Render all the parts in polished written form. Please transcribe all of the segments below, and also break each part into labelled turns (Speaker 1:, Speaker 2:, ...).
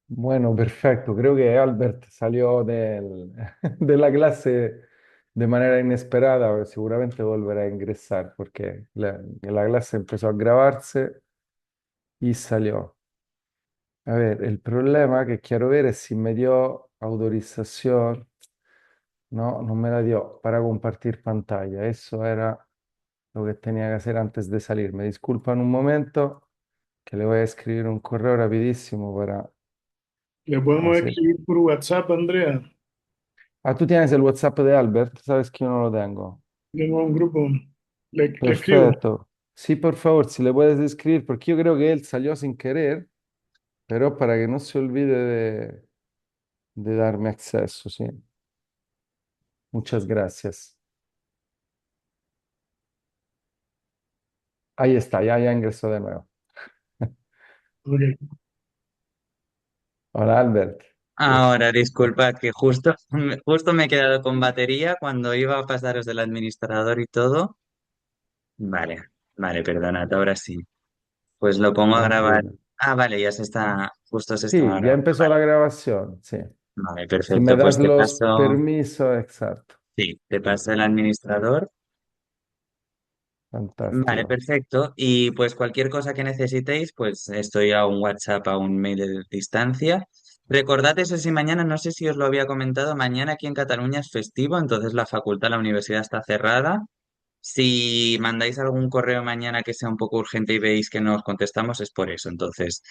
Speaker 1: Bueno, perfecto. Creo que Albert salió de la clase de manera inesperada, pero seguramente volverá a ingresar porque la clase empezó a grabarse y salió. A ver, el problema que quiero ver es si me dio autorización. No, no me la dio para compartir pantalla. Eso era lo que tenía que hacer antes de salir. Me disculpan un momento, que le voy a escribir un correo rapidísimo para
Speaker 2: Le podemos
Speaker 1: hacer.
Speaker 2: escribir por WhatsApp, Andrea.
Speaker 1: Ah, tú tienes el WhatsApp de Albert, sabes que yo no lo tengo.
Speaker 2: Tengo un grupo. Le escribo.
Speaker 1: Perfecto. Sí, por favor, si le puedes escribir, porque yo creo que él salió sin querer, pero para que no se olvide de darme acceso, sí. Muchas gracias. Ahí está, ya ingresó de nuevo.
Speaker 2: Ok.
Speaker 1: Hola, Albert.
Speaker 3: Ahora, disculpa que justo me he quedado con batería cuando iba a pasaros del administrador y todo. Vale, vale, perdonad, ahora sí. Pues lo pongo a grabar.
Speaker 1: Tranquilo.
Speaker 3: Ah, vale, justo se estaba
Speaker 1: Sí, ya
Speaker 3: grabando.
Speaker 1: empezó la grabación, sí.
Speaker 3: Vale,
Speaker 1: Si me
Speaker 3: perfecto, pues
Speaker 1: das los permisos, exacto.
Speaker 3: te paso el administrador. Vale,
Speaker 1: Fantástico.
Speaker 3: perfecto. Y pues cualquier cosa que necesitéis, pues estoy a un WhatsApp, a un mail de distancia. Recordad eso si mañana, no sé si os lo había comentado, mañana aquí en Cataluña es festivo, entonces la facultad, la universidad está cerrada. Si mandáis algún correo mañana que sea un poco urgente y veis que no os contestamos, es por eso. Entonces,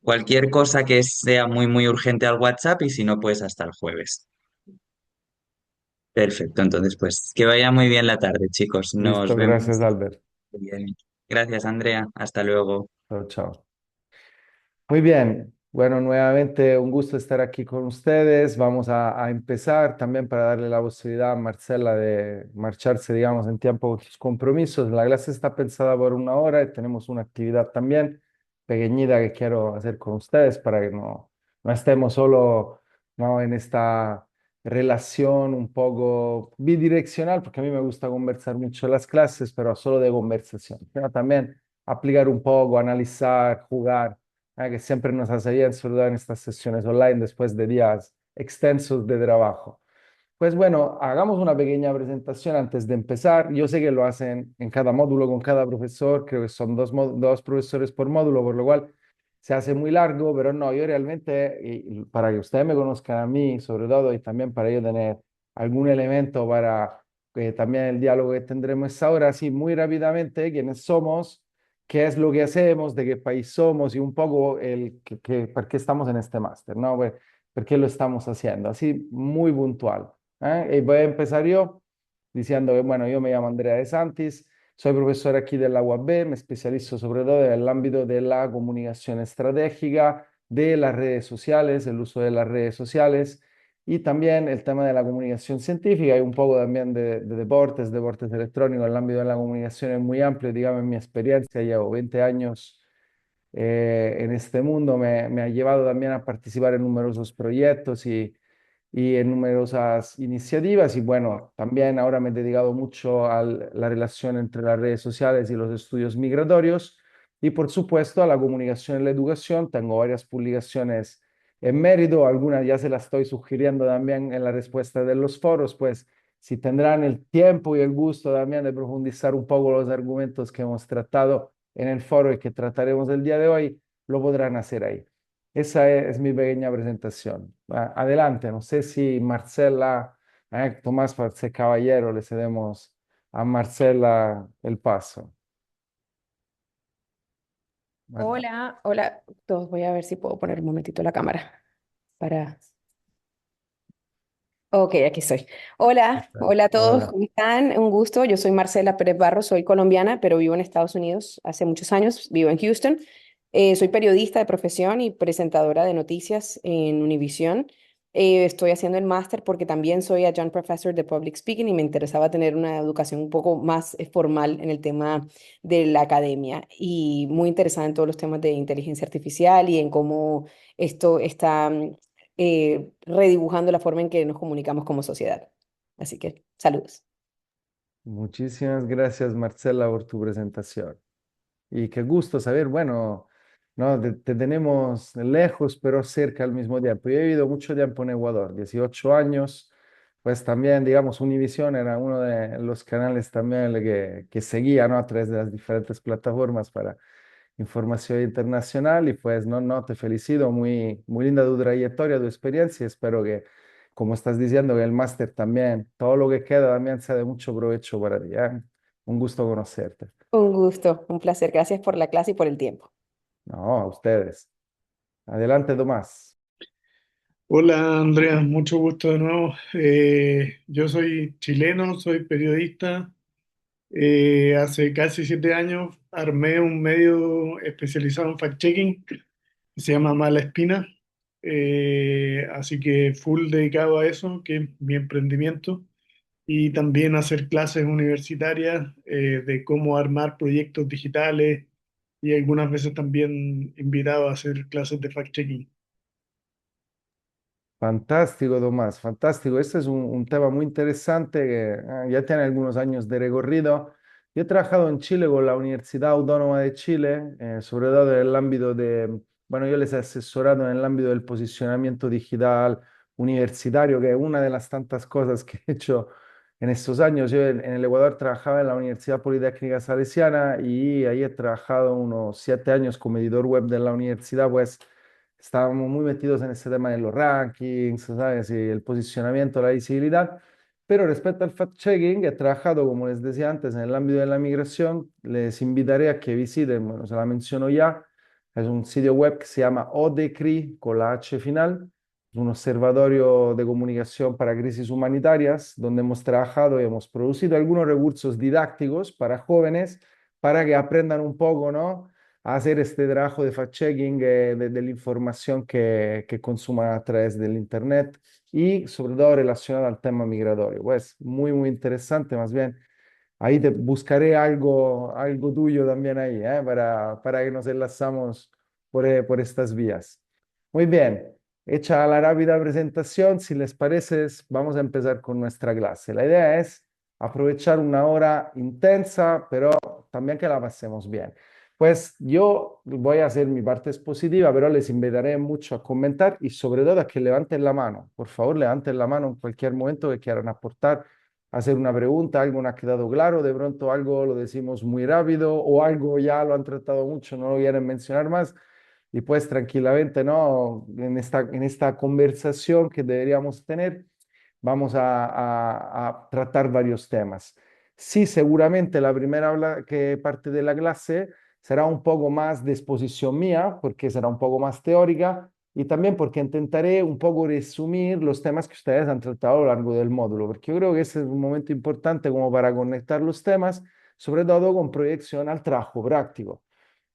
Speaker 3: cualquier cosa que sea muy, muy urgente al WhatsApp y si no, pues hasta el jueves. Perfecto, entonces pues que vaya muy bien la tarde, chicos. Nos
Speaker 1: Listo, gracias,
Speaker 3: vemos.
Speaker 1: Albert.
Speaker 3: Bien. Gracias, Andrea. Hasta luego.
Speaker 1: Chao, chao. Muy bien, bueno, nuevamente un gusto estar aquí con ustedes. Vamos a empezar también para darle la posibilidad a Marcela de marcharse, digamos, en tiempo con sus compromisos. La clase está pensada por una hora y tenemos una actividad también pequeñita que quiero hacer con ustedes para que no estemos solo, ¿no?, en esta relación un poco bidireccional, porque a mí me gusta conversar mucho en las clases, pero solo de conversación, pero también aplicar un poco, analizar, jugar, que siempre nos hace bien, sobre todo en estas sesiones online después de días extensos de trabajo. Pues bueno, hagamos una pequeña presentación antes de empezar. Yo sé que lo hacen en cada módulo con cada profesor, creo que son dos profesores por módulo, por lo cual se hace muy largo, pero no, yo realmente, y para que ustedes me conozcan a mí, sobre todo, y también para yo tener algún elemento para también el diálogo que tendremos ahora, así muy rápidamente, quiénes somos, qué es lo que hacemos, de qué país somos y un poco por qué estamos en este máster, ¿no? Pues, ¿por qué lo estamos haciendo? Así muy puntual. Y voy a empezar yo diciendo que, bueno, yo me llamo Andrea De Santis, soy profesor aquí de la UAB, me especializo sobre todo en el ámbito de la comunicación estratégica, de las redes sociales, el uso de las redes sociales y también el tema de la comunicación científica y un poco también de deportes electrónicos. El ámbito de la comunicación es muy amplio, digamos, en mi experiencia, llevo 20 años en este mundo, me ha llevado también a participar en numerosos proyectos y en numerosas iniciativas. Y bueno, también ahora me he dedicado mucho a la relación entre las redes sociales y los estudios migratorios. Y por supuesto a la comunicación y la educación. Tengo varias publicaciones en mérito, algunas ya se las estoy sugiriendo también en la respuesta de los foros, pues si tendrán el tiempo y el gusto también de profundizar un poco los argumentos que hemos tratado en el foro y que trataremos el día de hoy, lo podrán hacer ahí. Esa es mi pequeña presentación. Adelante, no sé si Marcela, Tomás, para ser caballero, le cedemos a Marcela el paso. Adelante.
Speaker 4: Hola, hola, todos. Voy a ver si puedo poner un momentito la cámara para... Ok, aquí estoy. Hola, hola a todos,
Speaker 1: Hola.
Speaker 4: ¿cómo están? Un gusto. Yo soy Marcela Pérez Barros, soy colombiana, pero vivo en Estados Unidos hace muchos años. Vivo en Houston. Soy periodista de profesión y presentadora de noticias en Univision. Estoy haciendo el máster porque también soy adjunct professor de public speaking y me interesaba tener una educación un poco más formal en el tema de la academia y muy interesada en todos los temas de inteligencia artificial y en cómo esto está redibujando la forma en que nos comunicamos como sociedad. Así que, saludos.
Speaker 1: Muchísimas gracias, Marcela, por tu presentación. Y qué gusto saber, bueno, ¿no? Te tenemos lejos, pero cerca al mismo tiempo. Yo he vivido mucho tiempo en Ecuador, 18 años, pues también, digamos, Univision era uno de los canales también que seguía, ¿no? A través de las diferentes plataformas para información internacional y pues, no, te felicito, muy linda tu trayectoria, tu experiencia y espero que, como estás diciendo, que el máster también, todo lo que queda también sea de mucho provecho para ti, ¿eh? Un gusto conocerte.
Speaker 4: Un gusto, un placer. Gracias por la clase y por el tiempo.
Speaker 1: No, a ustedes. Adelante, Tomás.
Speaker 2: Hola Andrea, mucho gusto de nuevo. Yo soy chileno, soy periodista. Hace casi 7 años armé un medio especializado en fact-checking que se llama Mala Espina. Así que full dedicado a eso, que es mi emprendimiento. Y también hacer clases universitarias de cómo armar proyectos digitales y algunas veces también invitado a hacer clases de fact-checking.
Speaker 1: Fantástico, Tomás, fantástico. Este es un tema muy interesante que ya tiene algunos años de recorrido. Yo he trabajado en Chile con la Universidad Autónoma de Chile, sobre todo en el ámbito de, bueno, yo les he asesorado en el ámbito del posicionamiento digital universitario, que es una de las tantas cosas que he hecho en estos años. Yo en el Ecuador trabajaba en la Universidad Politécnica Salesiana y ahí he trabajado unos 7 años como editor web de la universidad, pues estábamos muy metidos en ese tema de los rankings, ¿sabes? Y el posicionamiento, la visibilidad. Pero respecto al fact-checking, he trabajado, como les decía antes, en el ámbito de la migración. Les invitaré a que visiten, bueno, se la menciono ya, es un sitio web que se llama ODECRI, con la H final. Es un observatorio de comunicación para crisis humanitarias, donde hemos trabajado y hemos producido algunos recursos didácticos para jóvenes, para que aprendan un poco, ¿no? A hacer este trabajo de fact-checking de la información que consuman a través del Internet y sobre todo relacionado al tema migratorio. Pues muy interesante, más bien. Ahí te buscaré algo tuyo también ahí, para que nos enlazamos por estas vías. Muy bien, hecha la rápida presentación, si les parece, vamos a empezar con nuestra clase. La idea es aprovechar una hora intensa, pero también que la pasemos bien. Pues yo voy a hacer mi parte expositiva, pero les invitaré mucho a comentar y sobre todo a que levanten la mano. Por favor, levanten la mano en cualquier momento que quieran aportar, hacer una pregunta, algo no ha quedado claro, de pronto algo lo decimos muy rápido o algo ya lo han tratado mucho, no lo quieren mencionar más. Y pues tranquilamente, ¿no? En esta conversación que deberíamos tener, vamos a tratar varios temas. Sí, seguramente la primera parte de la clase será un poco más de exposición mía, porque será un poco más teórica, y también porque intentaré un poco resumir los temas que ustedes han tratado a lo largo del módulo, porque yo creo que ese es un momento importante como para conectar los temas, sobre todo con proyección al trabajo práctico.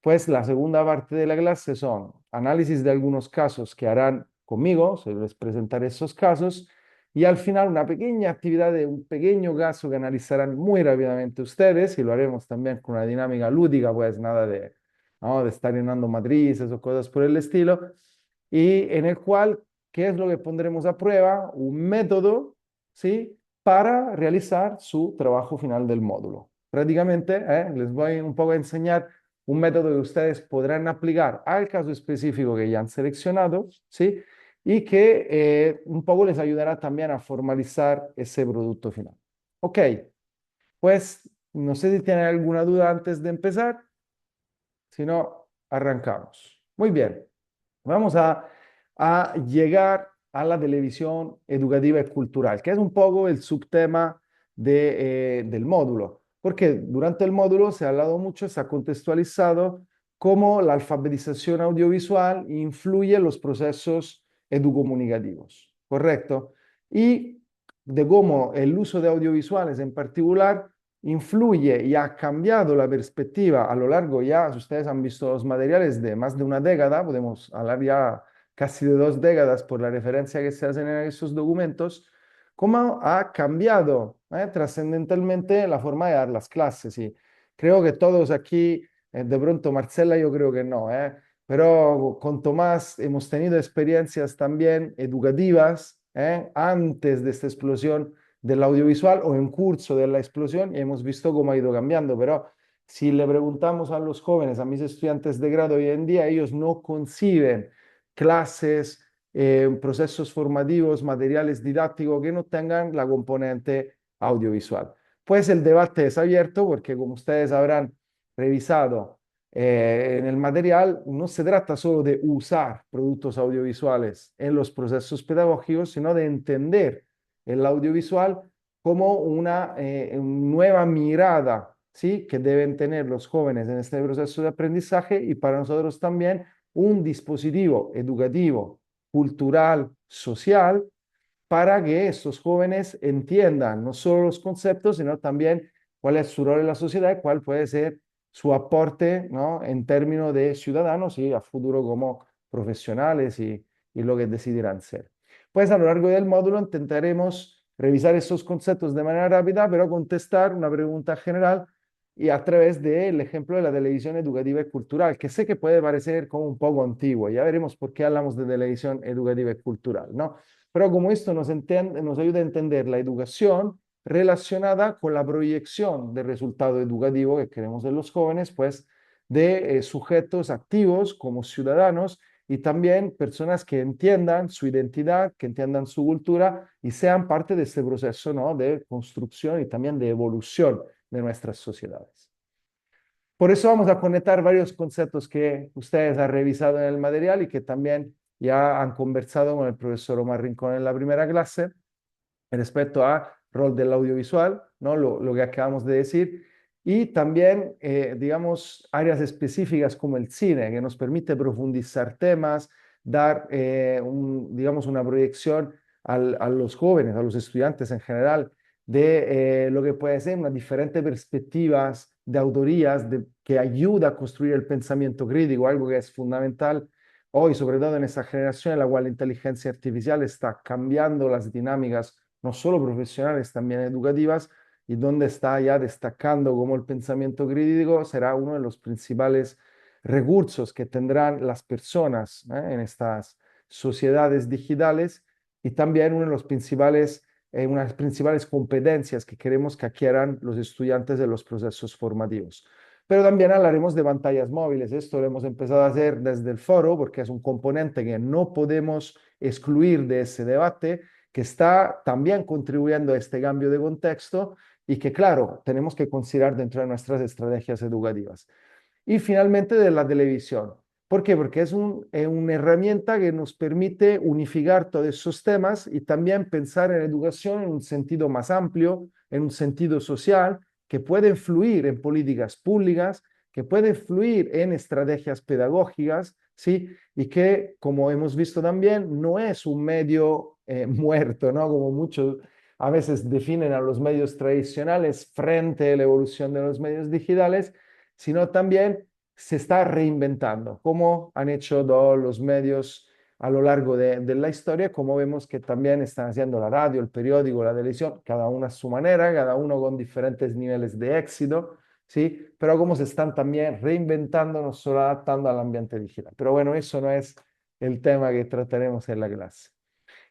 Speaker 1: Pues la segunda parte de la clase son análisis de algunos casos que harán conmigo, se les presentaré esos casos, y al final una pequeña actividad de un pequeño caso que analizarán muy rápidamente ustedes, y lo haremos también con una dinámica lúdica, pues nada de, ¿no? de estar llenando matrices o cosas por el estilo, y en el cual, ¿qué es lo que pondremos a prueba? Un método, ¿sí? Para realizar su trabajo final del módulo. Prácticamente, les voy un poco a enseñar un método que ustedes podrán aplicar al caso específico que ya han seleccionado, ¿sí? Y que un poco les ayudará también a formalizar ese producto final. Ok, pues no sé si tienen alguna duda antes de empezar, si no, arrancamos. Muy bien, vamos a llegar a la televisión educativa y cultural, que es un poco el subtema del módulo, porque durante el módulo se ha hablado mucho, se ha contextualizado cómo la alfabetización audiovisual influye en los procesos educomunicativos, ¿correcto? Y de cómo el uso de audiovisuales en particular influye y ha cambiado la perspectiva a lo largo ya, si ustedes han visto los materiales de más de una década, podemos hablar ya casi de 2 décadas por la referencia que se hacen en esos documentos, cómo ha cambiado trascendentalmente la forma de dar las clases. Y creo que todos aquí, de pronto Marcela yo creo que no, pero con Tomás hemos tenido experiencias también educativas antes de esta explosión del audiovisual o en curso de la explosión y hemos visto cómo ha ido cambiando, pero Si le preguntamos a los jóvenes, a mis estudiantes de grado hoy en día, ellos no conciben clases, procesos formativos, materiales didácticos que no tengan la componente audiovisual. Pues el debate es abierto porque, como ustedes habrán revisado en el material, no se trata solo de usar productos audiovisuales en los procesos pedagógicos, sino de entender el audiovisual como una nueva mirada, ¿sí?, que deben tener los jóvenes en este proceso de aprendizaje, y para nosotros también un dispositivo educativo, cultural, social, para que estos jóvenes entiendan no solo los conceptos, sino también cuál es su rol en la sociedad y cuál puede ser su aporte, ¿no?, en términos de ciudadanos y a futuro como profesionales y lo que decidirán ser. Pues a lo largo del módulo intentaremos revisar estos conceptos de manera rápida, pero contestar una pregunta general y a través del ejemplo de la televisión educativa y cultural, que sé que puede parecer como un poco antiguo. Ya veremos por qué hablamos de televisión educativa y cultural, ¿no? Pero como esto nos ayuda a entender la educación relacionada con la proyección de resultado educativo que queremos en los jóvenes, pues de sujetos activos como ciudadanos y también personas que entiendan su identidad, que entiendan su cultura y sean parte de este proceso, ¿no?, de construcción y también de evolución de nuestras sociedades. Por eso vamos a conectar varios conceptos que ustedes han revisado en el material y que también ya han conversado con el profesor Omar Rincón en la primera clase respecto a rol del audiovisual, ¿no?, lo que acabamos de decir, y también, digamos, áreas específicas como el cine, que nos permite profundizar temas, dar, digamos, una proyección a los jóvenes, a los estudiantes en general, de lo que puede ser unas diferentes perspectivas de autorías que ayuda a construir el pensamiento crítico, algo que es fundamental hoy, sobre todo en esta generación en la cual la inteligencia artificial está cambiando las dinámicas, no solo profesionales, también educativas, y donde está ya destacando como el pensamiento crítico será uno de los principales recursos que tendrán las personas en estas sociedades digitales, y también uno de los principales, una de las principales competencias que queremos que adquieran los estudiantes de los procesos formativos. Pero también hablaremos de pantallas móviles. Esto lo hemos empezado a hacer desde el foro porque es un componente que no podemos excluir de ese debate, que está también contribuyendo a este cambio de contexto y que, claro, tenemos que considerar dentro de nuestras estrategias educativas. Y finalmente de la televisión. ¿Por qué? Porque es una herramienta que nos permite unificar todos esos temas y también pensar en educación en un sentido más amplio, en un sentido social, que puede influir en políticas públicas, que puede influir en estrategias pedagógicas, ¿sí? Y que, como hemos visto también, no es un medio muerto, ¿no?, como muchos a veces definen a los medios tradicionales frente a la evolución de los medios digitales, sino también se está reinventando, como han hecho todos los medios a lo largo de la historia, como vemos que también están haciendo la radio, el periódico, la televisión, cada uno a su manera, cada uno con diferentes niveles de éxito, ¿sí? Pero como se están también reinventando, no solo adaptando al ambiente digital. Pero bueno, eso no es el tema que trataremos en la clase.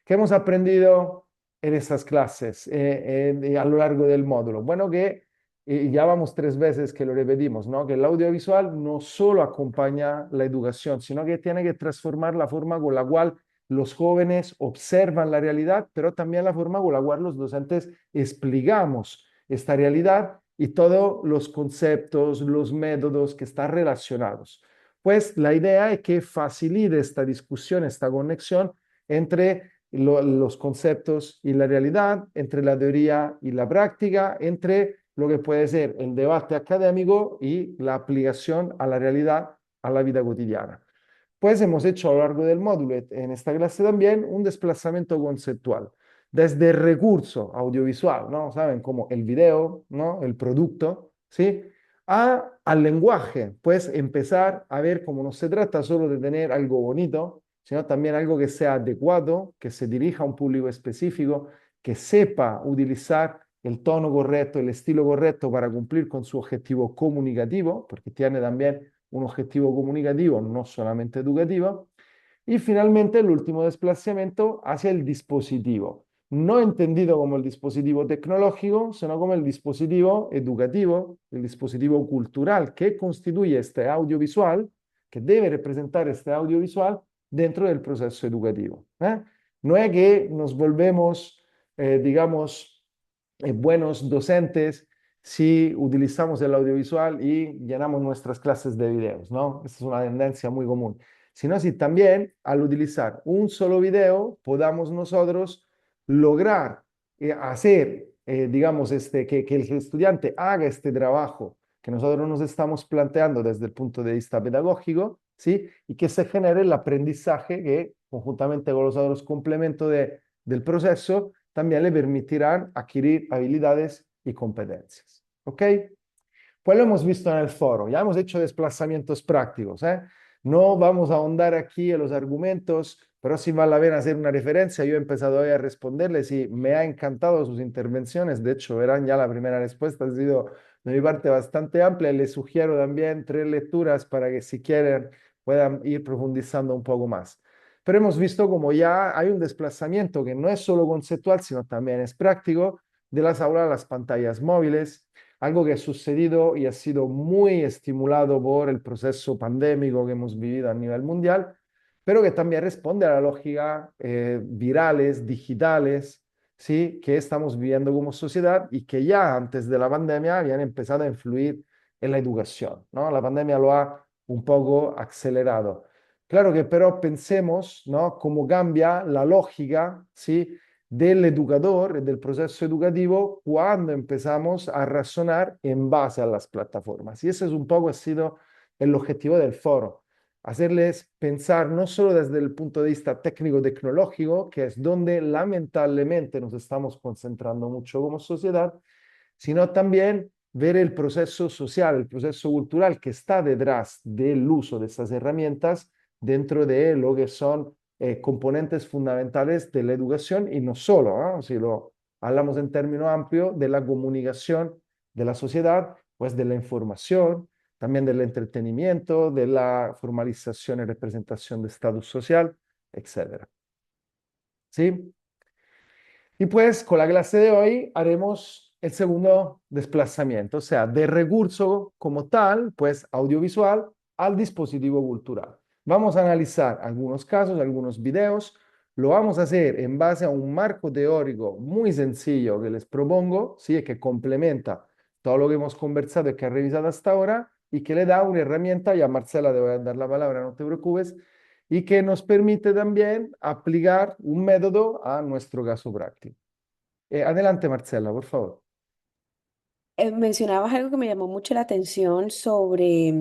Speaker 1: ¿Qué hemos aprendido en estas clases a lo largo del módulo? Bueno, que ya vamos 3 veces que lo repetimos, ¿no?, que el audiovisual no solo acompaña la educación, sino que tiene que transformar la forma con la cual los jóvenes observan la realidad, pero también la forma con la cual los docentes explicamos esta realidad y todos los conceptos, los métodos que están relacionados. Pues la idea es que facilite esta discusión, esta conexión entre los conceptos y la realidad, entre la teoría y la práctica, entre lo que puede ser el debate académico y la aplicación a la realidad, a la vida cotidiana. Pues hemos hecho a lo largo del módulo, en esta clase también, un desplazamiento conceptual, desde el recurso audiovisual, ¿no? ¿Saben? Como el video, ¿no?, el producto, ¿sí?, al lenguaje, pues empezar a ver cómo no se trata solo de tener algo bonito, sino también algo que sea adecuado, que se dirija a un público específico, que sepa utilizar el tono correcto, el estilo correcto para cumplir con su objetivo comunicativo, porque tiene también un objetivo comunicativo, no solamente educativo. Y finalmente el último desplazamiento hacia el dispositivo, no entendido como el dispositivo tecnológico, sino como el dispositivo educativo, el dispositivo cultural que constituye este audiovisual, que debe representar este audiovisual dentro del proceso educativo. No es que nos volvemos, digamos, buenos docentes si utilizamos el audiovisual y llenamos nuestras clases de videos, ¿no? Esa es una tendencia muy común. Sino si también al utilizar un solo video podamos nosotros lograr hacer, digamos, que el estudiante haga este trabajo que nosotros nos estamos planteando desde el punto de vista pedagógico, ¿sí? Y que se genere el aprendizaje que, conjuntamente con los otros complementos del proceso, también le permitirán adquirir habilidades y competencias. ¿Ok? Pues lo hemos visto en el foro, ya hemos hecho desplazamientos prácticos, ¿eh? No vamos a ahondar aquí en los argumentos, pero sí vale la pena hacer una referencia. Yo he empezado hoy a responderles y me ha encantado sus intervenciones. De hecho, verán ya la primera respuesta, ha sido de mi parte bastante amplia. Les sugiero también 3 lecturas para que si quieren puedan ir profundizando un poco más. Pero hemos visto como ya hay un desplazamiento que no es solo conceptual, sino también es práctico, de las aulas a las pantallas móviles, algo que ha sucedido y ha sido muy estimulado por el proceso pandémico que hemos vivido a nivel mundial, pero que también responde a la lógica virales, digitales, ¿sí? Que estamos viviendo como sociedad y que ya antes de la pandemia habían empezado a influir en la educación, ¿no? La pandemia lo ha un poco acelerado. Claro que pero pensemos, ¿no? Cómo cambia la lógica, ¿sí? Del educador, del proceso educativo, cuando empezamos a razonar en base a las plataformas. Y ese es un poco ha sido el objetivo del foro, hacerles pensar no solo desde el punto de vista técnico-tecnológico, que es donde lamentablemente nos estamos concentrando mucho como sociedad, sino también ver el proceso social, el proceso cultural que está detrás del uso de estas herramientas dentro de lo que son componentes fundamentales de la educación y no solo, ¿no? Si lo hablamos en términos amplios, de la comunicación de la sociedad, pues de la información, también del entretenimiento, de la formalización y representación de estatus social, etcétera. ¿Sí? Y pues con la clase de hoy haremos el segundo desplazamiento, o sea, de recurso como tal, pues audiovisual, al dispositivo cultural. Vamos a analizar algunos casos, algunos videos. Lo vamos a hacer en base a un marco teórico muy sencillo que les propongo, ¿sí? Que complementa todo lo que hemos conversado y que ha revisado hasta ahora y que le da una herramienta, y a Marcela te voy a dar la palabra, no te preocupes, y que nos permite también aplicar un método a nuestro caso práctico. Adelante, Marcela, por favor.
Speaker 4: Mencionabas algo que me llamó mucho la atención sobre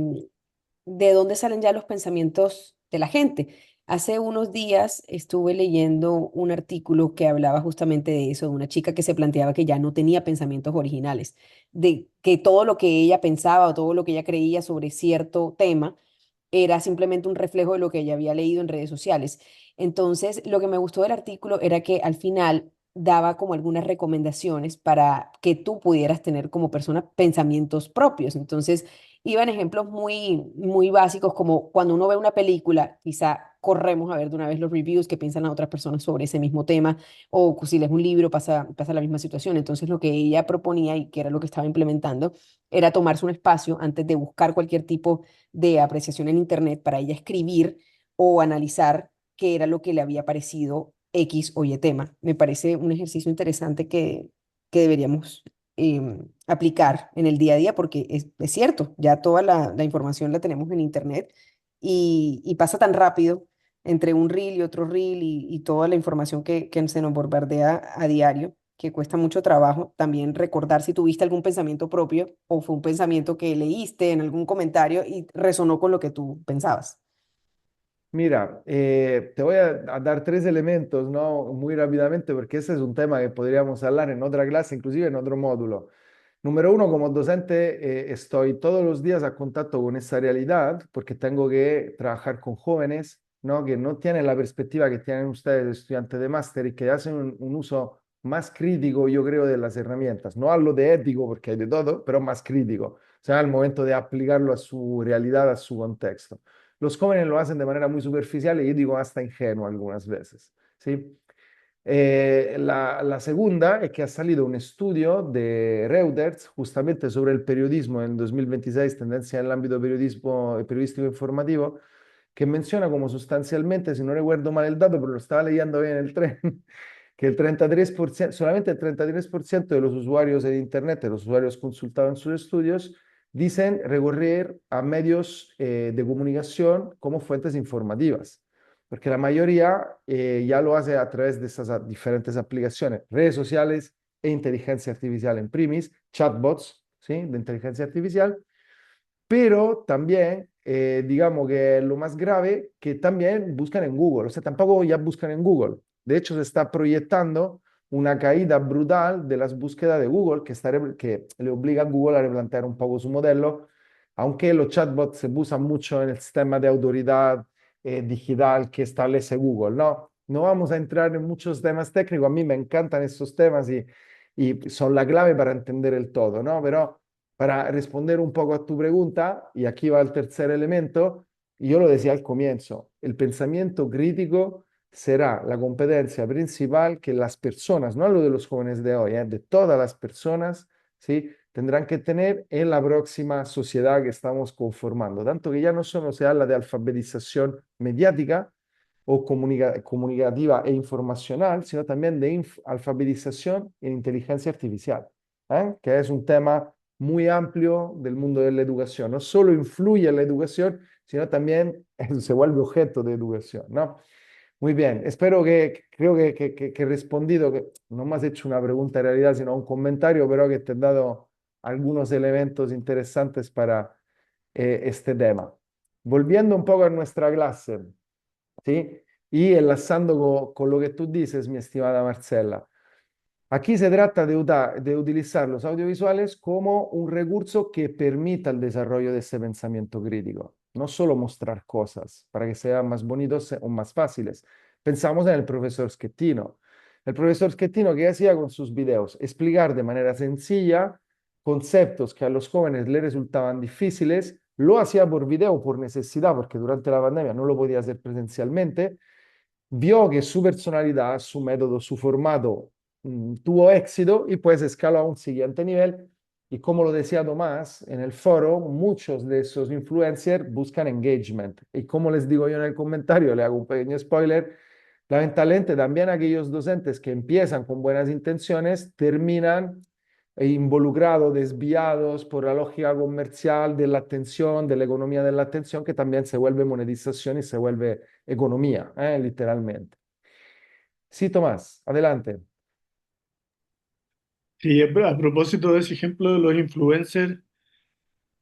Speaker 4: de dónde salen ya los pensamientos de la gente. Hace unos días estuve leyendo un artículo que hablaba justamente de eso, de una chica que se planteaba que ya no tenía pensamientos originales, de que todo lo que ella pensaba o todo lo que ella creía sobre cierto tema era simplemente un reflejo de lo que ella había leído en redes sociales. Entonces, lo que me gustó del artículo era que al final daba como algunas recomendaciones para que tú pudieras tener como persona pensamientos propios. Entonces, iban ejemplos muy básicos como cuando uno ve una película, quizá corremos a ver de una vez los reviews que piensan las otras personas sobre ese mismo tema, o si lees un libro pasa la misma situación. Entonces, lo que ella proponía y que era lo que estaba implementando era tomarse un espacio antes de buscar cualquier tipo de apreciación en Internet para ella escribir o analizar qué era lo que le había parecido X o Y tema. Me parece un ejercicio interesante que deberíamos aplicar en el día a día porque es cierto, ya toda la información la tenemos en Internet y pasa tan rápido entre un reel y otro reel y toda la información que se nos bombardea a diario, que cuesta mucho trabajo también recordar si tuviste algún pensamiento propio o fue un pensamiento que leíste en algún comentario y resonó con lo que tú pensabas.
Speaker 1: Mira, te voy a dar 3 elementos, ¿no? Muy rápidamente, porque ese es un tema que podríamos hablar en otra clase, inclusive en otro módulo. Número uno, como docente, estoy todos los días a contacto con esa realidad, porque tengo que trabajar con jóvenes, ¿no? Que no tienen la perspectiva que tienen ustedes, estudiantes de máster, y que hacen un uso más crítico, yo creo, de las herramientas. No hablo de ético, porque hay de todo, pero más crítico. O sea, al momento de aplicarlo a su realidad, a su contexto. Los jóvenes lo hacen de manera muy superficial y yo digo hasta ingenua algunas veces, ¿sí? La segunda es que ha salido un estudio de Reuters justamente sobre el periodismo en 2026, tendencia en el ámbito periodístico informativo, que menciona como sustancialmente, si no recuerdo mal el dato, pero lo estaba leyendo hoy en el tren, que el 33%, solamente el 33% de los usuarios de Internet, de los usuarios consultados en sus estudios, dicen recurrir a medios de comunicación como fuentes informativas, porque la mayoría ya lo hace a través de esas diferentes aplicaciones, redes sociales e inteligencia artificial en primis, chatbots, ¿sí? De inteligencia artificial, pero también, digamos que lo más grave, que también buscan en Google, o sea, tampoco ya buscan en Google. De hecho, se está proyectando una caída brutal de las búsquedas de Google, que le obliga a Google a replantear un poco su modelo, aunque los chatbots se usan mucho en el sistema de autoridad digital que establece Google, ¿no? No vamos a entrar en muchos temas técnicos, a mí me encantan estos temas y son la clave para entender el todo, ¿no? Pero para responder un poco a tu pregunta, y aquí va el tercer elemento, y yo lo decía al comienzo, el pensamiento crítico será la competencia principal que las personas, no hablo de los jóvenes de hoy, de todas las personas, ¿sí? Tendrán que tener en la próxima sociedad que estamos conformando. Tanto que ya no solo se habla de alfabetización mediática o comunicativa e informacional, sino también de alfabetización en inteligencia artificial, que es un tema muy amplio del mundo de la educación. No solo influye en la educación, sino también se vuelve objeto de educación, ¿no? Muy bien, espero creo que he respondido, que no me has hecho una pregunta en realidad, sino un comentario, pero que te he dado algunos elementos interesantes para este tema. Volviendo un poco a nuestra clase, ¿sí? Y enlazando con lo que tú dices, mi estimada Marcela. Aquí se trata de utilizar los audiovisuales como un recurso que permita el desarrollo de ese pensamiento crítico, no solo mostrar cosas para que sean más bonitos o más fáciles. Pensamos en el profesor Schettino. El profesor Schettino, ¿qué hacía con sus videos? Explicar de manera sencilla conceptos que a los jóvenes les resultaban difíciles, lo hacía por video, por necesidad, porque durante la pandemia no lo podía hacer presencialmente. Vio que su personalidad, su método, su formato tuvo éxito y pues escaló a un siguiente nivel. Y como lo decía Tomás, en el foro muchos de esos influencers buscan engagement. Y como les digo yo en el comentario, le hago un pequeño spoiler, lamentablemente también aquellos docentes que empiezan con buenas intenciones terminan involucrados, desviados por la lógica comercial de la atención, de la economía de la atención, que también se vuelve monetización y se vuelve economía, literalmente. Sí, Tomás, adelante.
Speaker 2: Sí, a propósito de ese ejemplo de los influencers,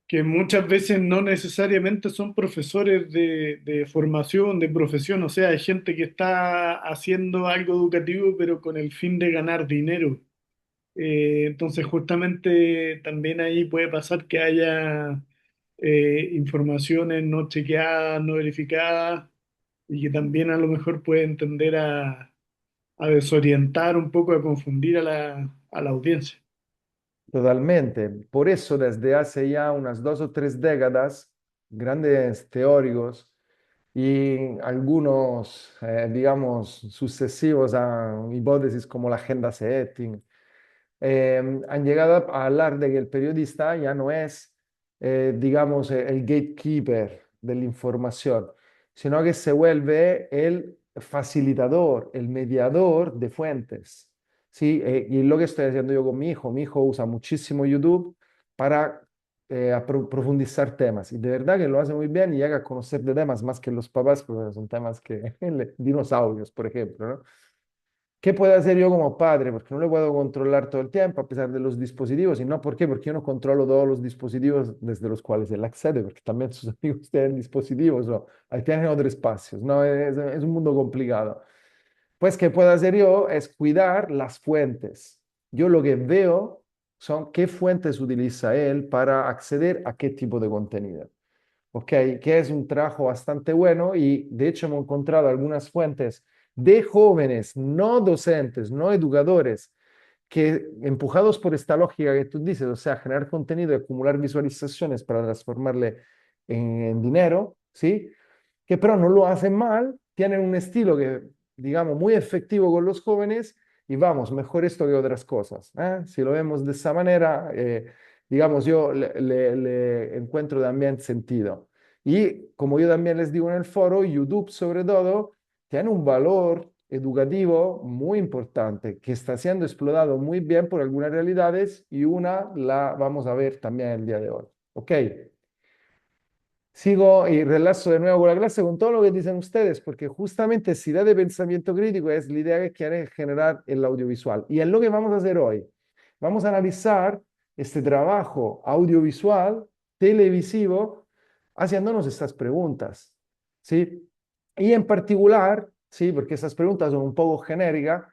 Speaker 2: que muchas veces no necesariamente son profesores de formación, de profesión, o sea, hay gente que está haciendo algo educativo, pero con el fin de ganar dinero. Entonces, justamente también ahí puede pasar que haya informaciones no chequeadas, no verificadas, y que también a lo mejor pueden tender a desorientar un poco, a confundir a la audiencia.
Speaker 1: Totalmente. Por eso, desde hace ya unas 2 o 3 décadas, grandes teóricos y algunos, digamos, sucesivos a hipótesis como la agenda setting, han llegado a hablar de que el periodista ya no es, digamos, el gatekeeper de la información, sino que se vuelve el facilitador, el mediador de fuentes. ¿Sí? Y lo que estoy haciendo yo con mi hijo usa muchísimo YouTube para profundizar temas. Y de verdad que lo hace muy bien y llega a conocer de temas más que los papás, porque son temas que, dinosaurios, por ejemplo, ¿no? ¿Qué puedo hacer yo como padre? Porque no le puedo controlar todo el tiempo a pesar de los dispositivos. ¿Y no por qué? Porque yo no controlo todos los dispositivos desde los cuales él accede, porque también sus amigos tienen dispositivos o ahí tienen otros espacios. No, es un mundo complicado. Pues, ¿qué puedo hacer yo? Es cuidar las fuentes. Yo lo que veo son qué fuentes utiliza él para acceder a qué tipo de contenido. ¿Ok? Que es un trabajo bastante bueno y de hecho hemos encontrado algunas fuentes de jóvenes, no docentes, no educadores, que empujados por esta lógica que tú dices, o sea, generar contenido y acumular visualizaciones para transformarle en dinero, ¿sí? Que pero no lo hacen mal, tienen un estilo que digamos, muy efectivo con los jóvenes y vamos, mejor esto que otras cosas. Si lo vemos de esa manera, digamos, yo le encuentro también sentido. Y como yo también les digo en el foro, YouTube sobre todo tiene un valor educativo muy importante que está siendo explotado muy bien por algunas realidades y una la vamos a ver también el día de hoy. ¿Ok? Sigo y relazo de nuevo con la clase con todo lo que dicen ustedes, porque justamente esa idea de pensamiento crítico es la idea que quiere generar el audiovisual. Y es lo que vamos a hacer hoy. Vamos a analizar este trabajo audiovisual, televisivo, haciéndonos estas preguntas, ¿sí? Y en particular, ¿sí? Porque estas preguntas son un poco genéricas,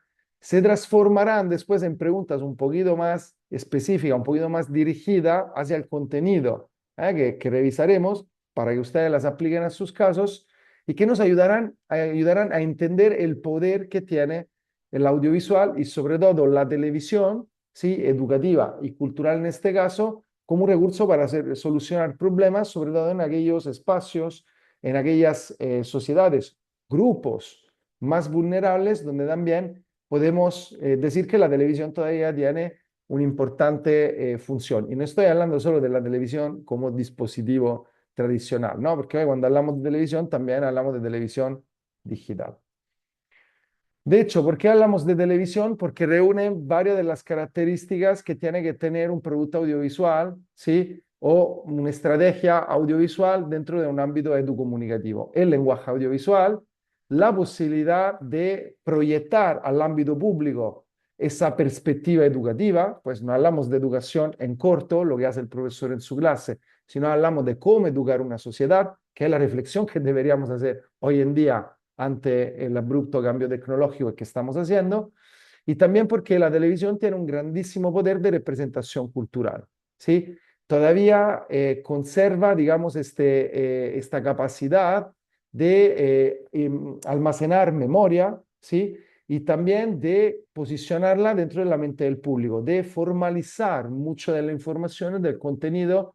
Speaker 1: se transformarán después en preguntas un poquito más específicas, un poquito más dirigidas hacia el contenido, que revisaremos para que ustedes las apliquen a sus casos y que nos ayudarán a entender el poder que tiene el audiovisual y sobre todo la televisión, ¿sí? Educativa y cultural en este caso, como un recurso para solucionar problemas, sobre todo en aquellos espacios, en aquellas sociedades, grupos más vulnerables, donde también podemos decir que la televisión todavía tiene una importante función. Y no estoy hablando solo de la televisión como dispositivo tradicional, ¿no? Porque hoy cuando hablamos de televisión también hablamos de televisión digital. De hecho, ¿por qué hablamos de televisión? Porque reúne varias de las características que tiene que tener un producto audiovisual, ¿sí? O una estrategia audiovisual dentro de un ámbito educomunicativo. El lenguaje audiovisual, la posibilidad de proyectar al ámbito público esa perspectiva educativa, pues no hablamos de educación en corto, lo que hace el profesor en su clase, sino hablamos de cómo educar una sociedad, que es la reflexión que deberíamos hacer hoy en día ante el abrupto cambio tecnológico que estamos haciendo, y también porque la televisión tiene un grandísimo poder de representación cultural, ¿sí? Todavía conserva, digamos, esta capacidad de almacenar memoria, ¿sí? Y también de posicionarla dentro de la mente del público, de formalizar mucho de la información y del contenido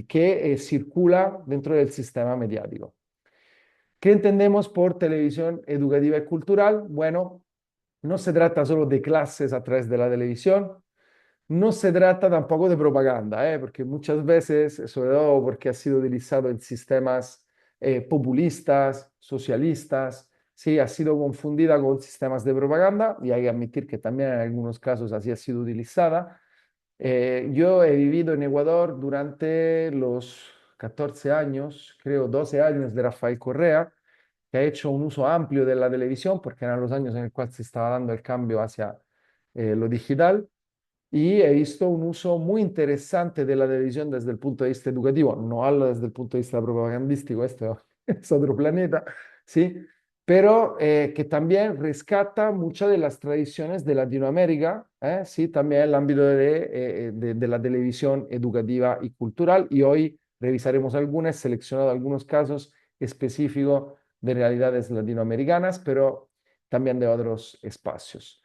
Speaker 1: que circula dentro del sistema mediático. ¿Qué entendemos por televisión educativa y cultural? Bueno, no se trata solo de clases a través de la televisión, no se trata tampoco de propaganda, porque muchas veces, sobre todo porque ha sido utilizado en sistemas populistas, socialistas, sí, ha sido confundida con sistemas de propaganda y hay que admitir que también en algunos casos así ha sido utilizada. Yo he vivido en Ecuador durante los 14 años, creo 12 años de Rafael Correa, que ha hecho un uso amplio de la televisión, porque eran los años en los cuales se estaba dando el cambio hacia lo digital, y he visto un uso muy interesante de la televisión desde el punto de vista educativo. No hablo desde el punto de vista propagandístico, esto es otro planeta, ¿sí? Pero que también rescata muchas de las tradiciones de Latinoamérica, sí, también en el ámbito de la televisión educativa y cultural. Y hoy revisaremos algunas, seleccionado algunos casos específicos de realidades latinoamericanas, pero también de otros espacios.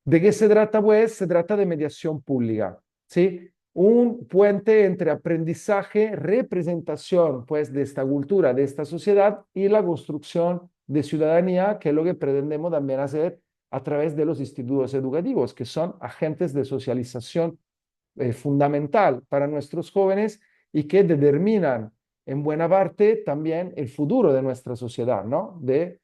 Speaker 1: ¿De qué se trata, pues? Se trata de mediación pública, ¿sí? Un puente entre aprendizaje, representación, pues, de esta cultura, de esta sociedad y la construcción de ciudadanía, que es lo que pretendemos también hacer a través de los institutos educativos, que son agentes de socialización fundamental para nuestros jóvenes y que determinan en buena parte también el futuro de nuestra sociedad, ¿no? De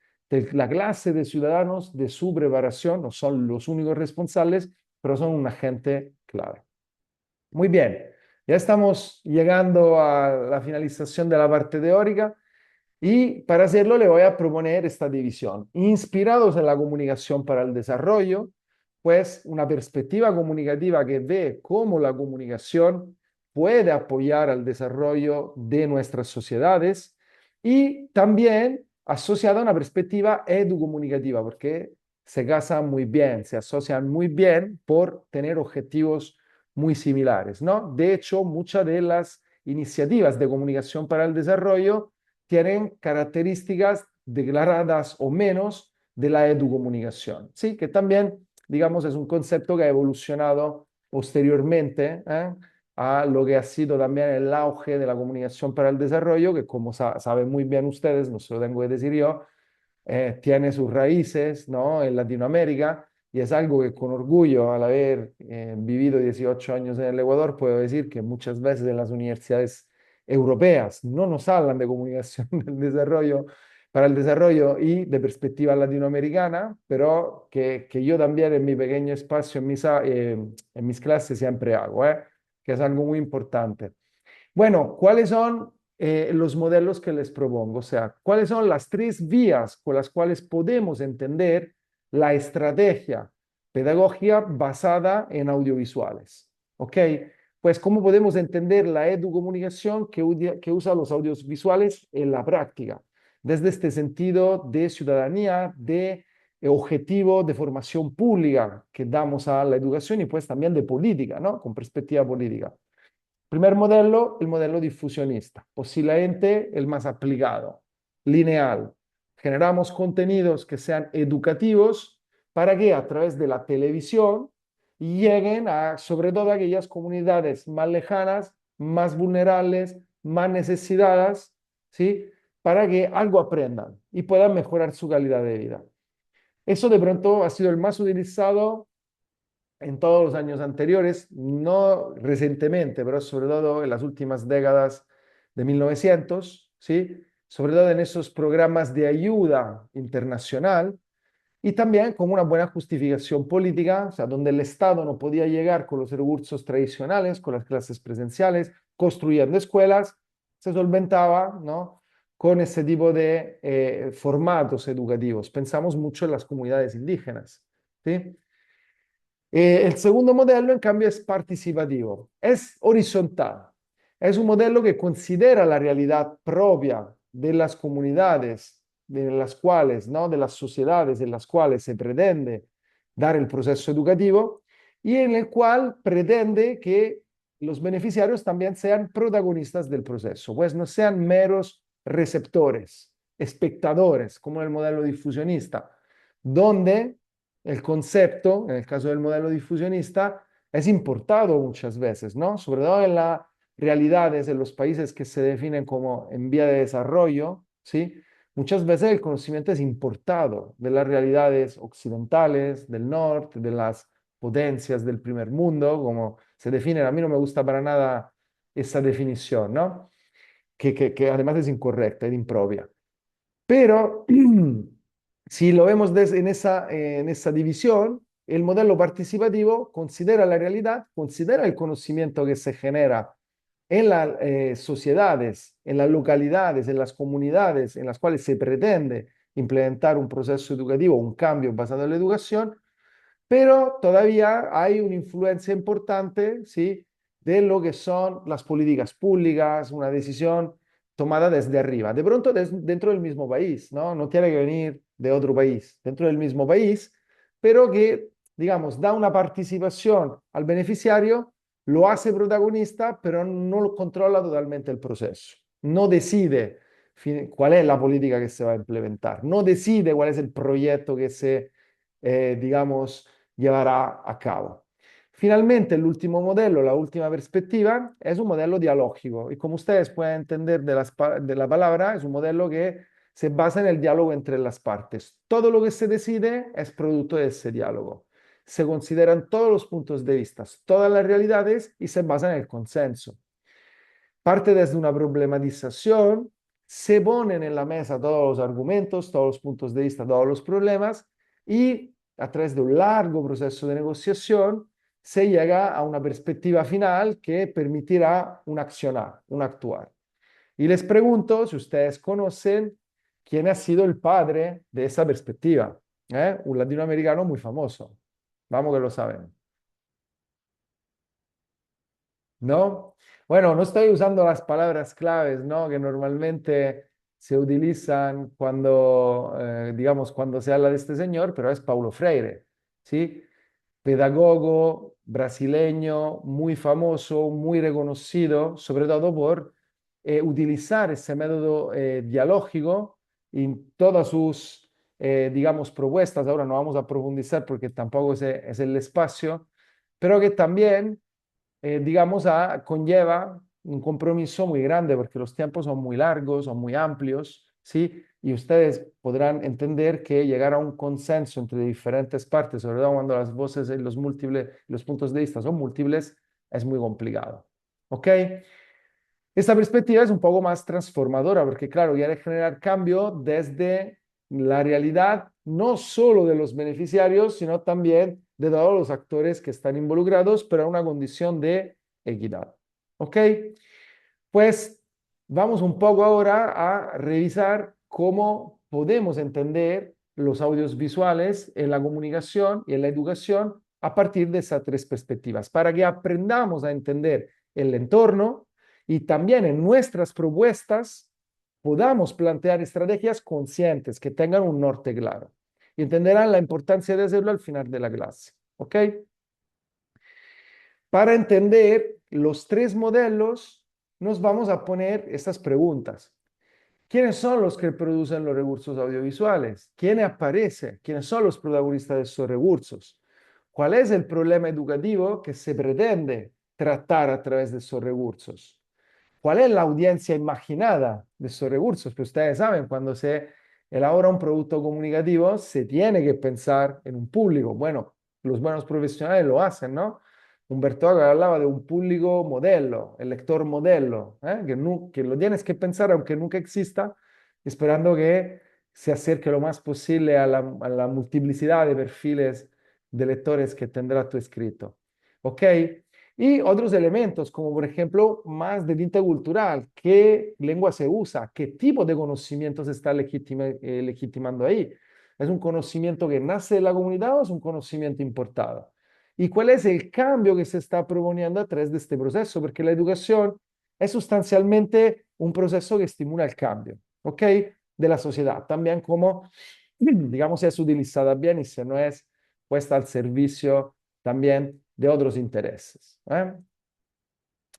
Speaker 1: la clase de ciudadanos, de su preparación, no son los únicos responsables, pero son un agente clave. Muy bien, ya estamos llegando a la finalización de la parte teórica y para hacerlo le voy a proponer esta división. Inspirados en la comunicación para el desarrollo, pues una perspectiva comunicativa que ve cómo la comunicación puede apoyar al desarrollo de nuestras sociedades y también asociada a una perspectiva educomunicativa, porque se casan muy bien, se asocian muy bien por tener objetivos muy similares, ¿no? De hecho, muchas de las iniciativas de comunicación para el desarrollo tienen características declaradas o menos de la educomunicación, ¿sí? Que también, digamos, es un concepto que ha evolucionado posteriormente a lo que ha sido también el auge de la comunicación para el desarrollo, que como saben muy bien ustedes, no se lo tengo que decir yo, tiene sus raíces, ¿no? En Latinoamérica y es algo que con orgullo, al haber vivido 18 años en el Ecuador, puedo decir que muchas veces en las universidades europeas no nos hablan de comunicación del desarrollo para el desarrollo y de perspectiva latinoamericana, pero que yo también en mi pequeño espacio, en mis clases siempre hago, que es algo muy importante. Bueno, ¿cuáles son los modelos que les propongo? O sea, ¿cuáles son las tres vías con las cuales podemos entender la estrategia pedagógica basada en audiovisuales? ¿Ok? Pues, ¿cómo podemos entender la educomunicación que usa los audiovisuales en la práctica? Desde este sentido de ciudadanía, de objetivo de formación pública que damos a la educación y pues también de política, ¿no? Con perspectiva política. Primer modelo, el modelo difusionista, posiblemente el más aplicado, lineal. Generamos contenidos que sean educativos para que a través de la televisión lleguen a, sobre todo, aquellas comunidades más lejanas, más vulnerables, más necesitadas, ¿sí? Para que algo aprendan y puedan mejorar su calidad de vida. Eso de pronto ha sido el más utilizado en todos los años anteriores, no recientemente, pero sobre todo en las últimas décadas de 1900, ¿sí? Sobre todo en esos programas de ayuda internacional y también como una buena justificación política, o sea, donde el Estado no podía llegar con los recursos tradicionales, con las clases presenciales, construyendo escuelas, se solventaba, ¿no? Con ese tipo de formatos educativos. Pensamos mucho en las comunidades indígenas, ¿sí? El segundo modelo, en cambio, es participativo, es horizontal. Es un modelo que considera la realidad propia de las comunidades, de las cuales, ¿no? De las sociedades en las cuales se pretende dar el proceso educativo y en el cual pretende que los beneficiarios también sean protagonistas del proceso, pues no sean meros receptores, espectadores, como en el modelo difusionista, donde el concepto, en el caso del modelo difusionista, es importado muchas veces, ¿no? Sobre todo en las realidades de los países que se definen como en vía de desarrollo, ¿sí? Muchas veces el conocimiento es importado de las realidades occidentales, del norte, de las potencias del primer mundo, como se definen. A mí no me gusta para nada esa definición, ¿no? Que además es incorrecta, es impropia. Pero si lo vemos en esa división, el modelo participativo considera la realidad, considera el conocimiento que se genera en las sociedades, en las localidades, en las comunidades en las cuales se pretende implementar un proceso educativo, un cambio basado en la educación, pero todavía hay una influencia importante, ¿sí? De lo que son las políticas públicas, una decisión tomada desde arriba, de pronto dentro del mismo país, ¿no? No tiene que venir de otro país, dentro del mismo país, pero que, digamos, da una participación al beneficiario, lo hace protagonista, pero no lo controla totalmente el proceso. No decide cuál es la política que se va a implementar, no decide cuál es el proyecto que se, digamos, llevará a cabo. Finalmente, el último modelo, la última perspectiva, es un modelo dialógico y como ustedes pueden entender de la palabra, es un modelo que se basa en el diálogo entre las partes. Todo lo que se decide es producto de ese diálogo. Se consideran todos los puntos de vista, todas las realidades y se basa en el consenso. Parte desde una problematización, se ponen en la mesa todos los argumentos, todos los puntos de vista, todos los problemas y a través de un largo proceso de negociación se llega a una perspectiva final que permitirá un accionar, un actuar. Y les pregunto si ustedes conocen quién ha sido el padre de esa perspectiva. Un latinoamericano muy famoso. Vamos que lo saben. ¿No? Bueno, no estoy usando las palabras claves, ¿no? Que normalmente se utilizan cuando, digamos, cuando se habla de este señor, pero es Paulo Freire, ¿sí? Pedagogo brasileño, muy famoso, muy reconocido, sobre todo por utilizar ese método dialógico en todas sus, digamos, propuestas. Ahora no vamos a profundizar porque tampoco es el espacio, pero que también digamos, conlleva un compromiso muy grande porque los tiempos son muy largos, son muy amplios, ¿sí? Y ustedes podrán entender que llegar a un consenso entre diferentes partes, sobre todo cuando las voces y los puntos de vista son múltiples, es muy complicado. ¿Ok? Esta perspectiva es un poco más transformadora porque, claro, quiere generar cambio desde la realidad, no solo de los beneficiarios, sino también de todos los actores que están involucrados, pero a una condición de equidad. ¿Ok? Pues vamos un poco ahora a revisar cómo podemos entender los audios visuales en la comunicación y en la educación a partir de esas tres perspectivas, para que aprendamos a entender el entorno y también en nuestras propuestas podamos plantear estrategias conscientes que tengan un norte claro y entenderán la importancia de hacerlo al final de la clase. ¿Ok? Para entender los tres modelos, nos vamos a poner estas preguntas. ¿Quiénes son los que producen los recursos audiovisuales? ¿Quién aparece? ¿Quiénes son los protagonistas de estos recursos? ¿Cuál es el problema educativo que se pretende tratar a través de estos recursos? ¿Cuál es la audiencia imaginada de estos recursos? Pues ustedes saben, cuando se elabora un producto comunicativo, se tiene que pensar en un público. Bueno, los buenos profesionales lo hacen, ¿no? Humberto Eco hablaba de un público modelo, el lector modelo, que lo tienes que pensar aunque nunca exista, esperando que se acerque lo más posible a la multiplicidad de perfiles de lectores que tendrá tu escrito. ¿Ok? Y otros elementos, como por ejemplo, más de tinte cultural, qué lengua se usa, qué tipo de conocimiento se está legitimando ahí. ¿Es un conocimiento que nace de la comunidad o es un conocimiento importado? ¿Y cuál es el cambio que se está proponiendo a través de este proceso? Porque la educación es sustancialmente un proceso que estimula el cambio, ¿ok? De la sociedad, también como, digamos, es utilizada bien y si no es puesta al servicio también de otros intereses.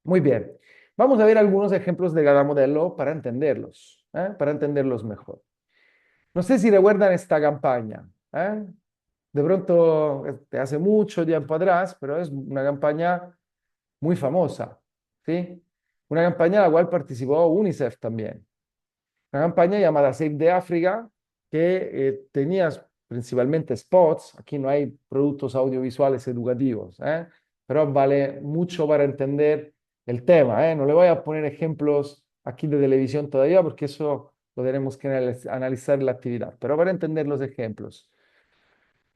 Speaker 1: Muy bien, vamos a ver algunos ejemplos de cada modelo para entenderlos mejor. No sé si recuerdan esta campaña. De pronto, hace mucho tiempo atrás, pero es una campaña muy famosa, ¿sí? Una campaña en la cual participó UNICEF también. Una campaña llamada Save the Africa, que tenía principalmente spots. Aquí no hay productos audiovisuales educativos, pero vale mucho para entender el tema. No le voy a poner ejemplos aquí de televisión todavía porque eso lo tenemos que analizar en la actividad, pero para entender los ejemplos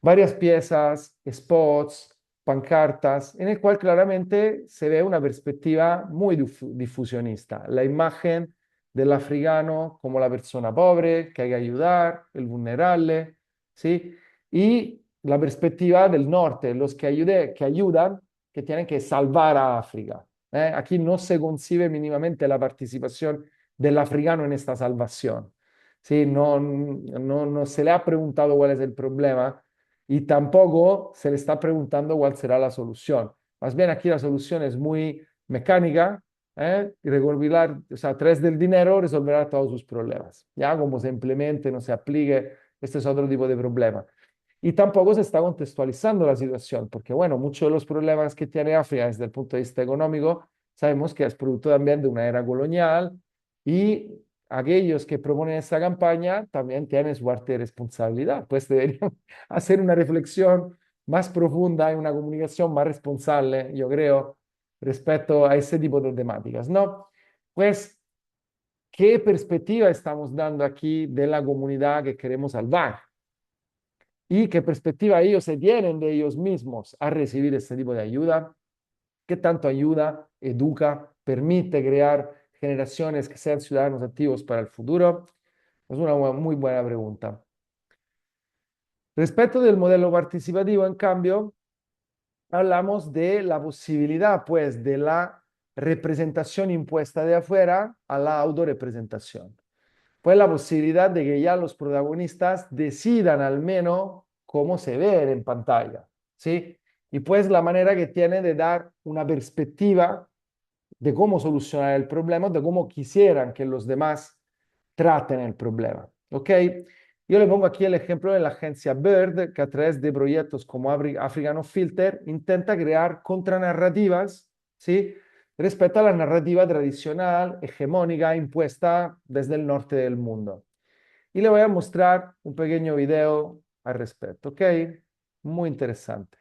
Speaker 1: varias piezas, spots, pancartas, en el cual claramente se ve una perspectiva muy difusionista. La imagen del africano como la persona pobre, que hay que ayudar, el vulnerable, ¿sí? Y la perspectiva del norte, los que ayudan, que tienen que salvar a África. Aquí no se concibe mínimamente la participación del africano en esta salvación. ¿Sí? No se le ha preguntado cuál es el problema y tampoco se le está preguntando cuál será la solución. Más bien aquí la solución es muy mecánica, y o sea, a través del dinero resolverá todos sus problemas. Ya como se implemente, no se aplique, este es otro tipo de problema. Y tampoco se está contextualizando la situación, porque bueno, muchos de los problemas que tiene África desde el punto de vista económico, sabemos que es producto también de una era colonial y aquellos que proponen esta campaña también tienen su parte de responsabilidad, pues deberían hacer una reflexión más profunda y una comunicación más responsable, yo creo, respecto a ese tipo de temáticas, ¿no? Pues, ¿qué perspectiva estamos dando aquí de la comunidad que queremos salvar? ¿Y qué perspectiva ellos se tienen de ellos mismos a recibir este tipo de ayuda? ¿Qué tanto ayuda, educa, permite crear generaciones que sean ciudadanos activos para el futuro? Es una muy buena pregunta. Respecto del modelo participativo, en cambio, hablamos de la posibilidad, pues, de la representación impuesta de afuera a la autorrepresentación. Pues la posibilidad de que ya los protagonistas decidan al menos cómo se ven en pantalla, ¿sí? Y pues la manera que tiene de dar una perspectiva de cómo solucionar el problema, de cómo quisieran que los demás traten el problema. ¿Ok? Yo le pongo aquí el ejemplo de la agencia Bird, que a través de proyectos como African Filter intenta crear contranarrativas, ¿sí? Respecto a la narrativa tradicional, hegemónica, impuesta desde el norte del mundo. y le voy a mostrar un pequeño video al respecto, ¿ok? Muy interesante.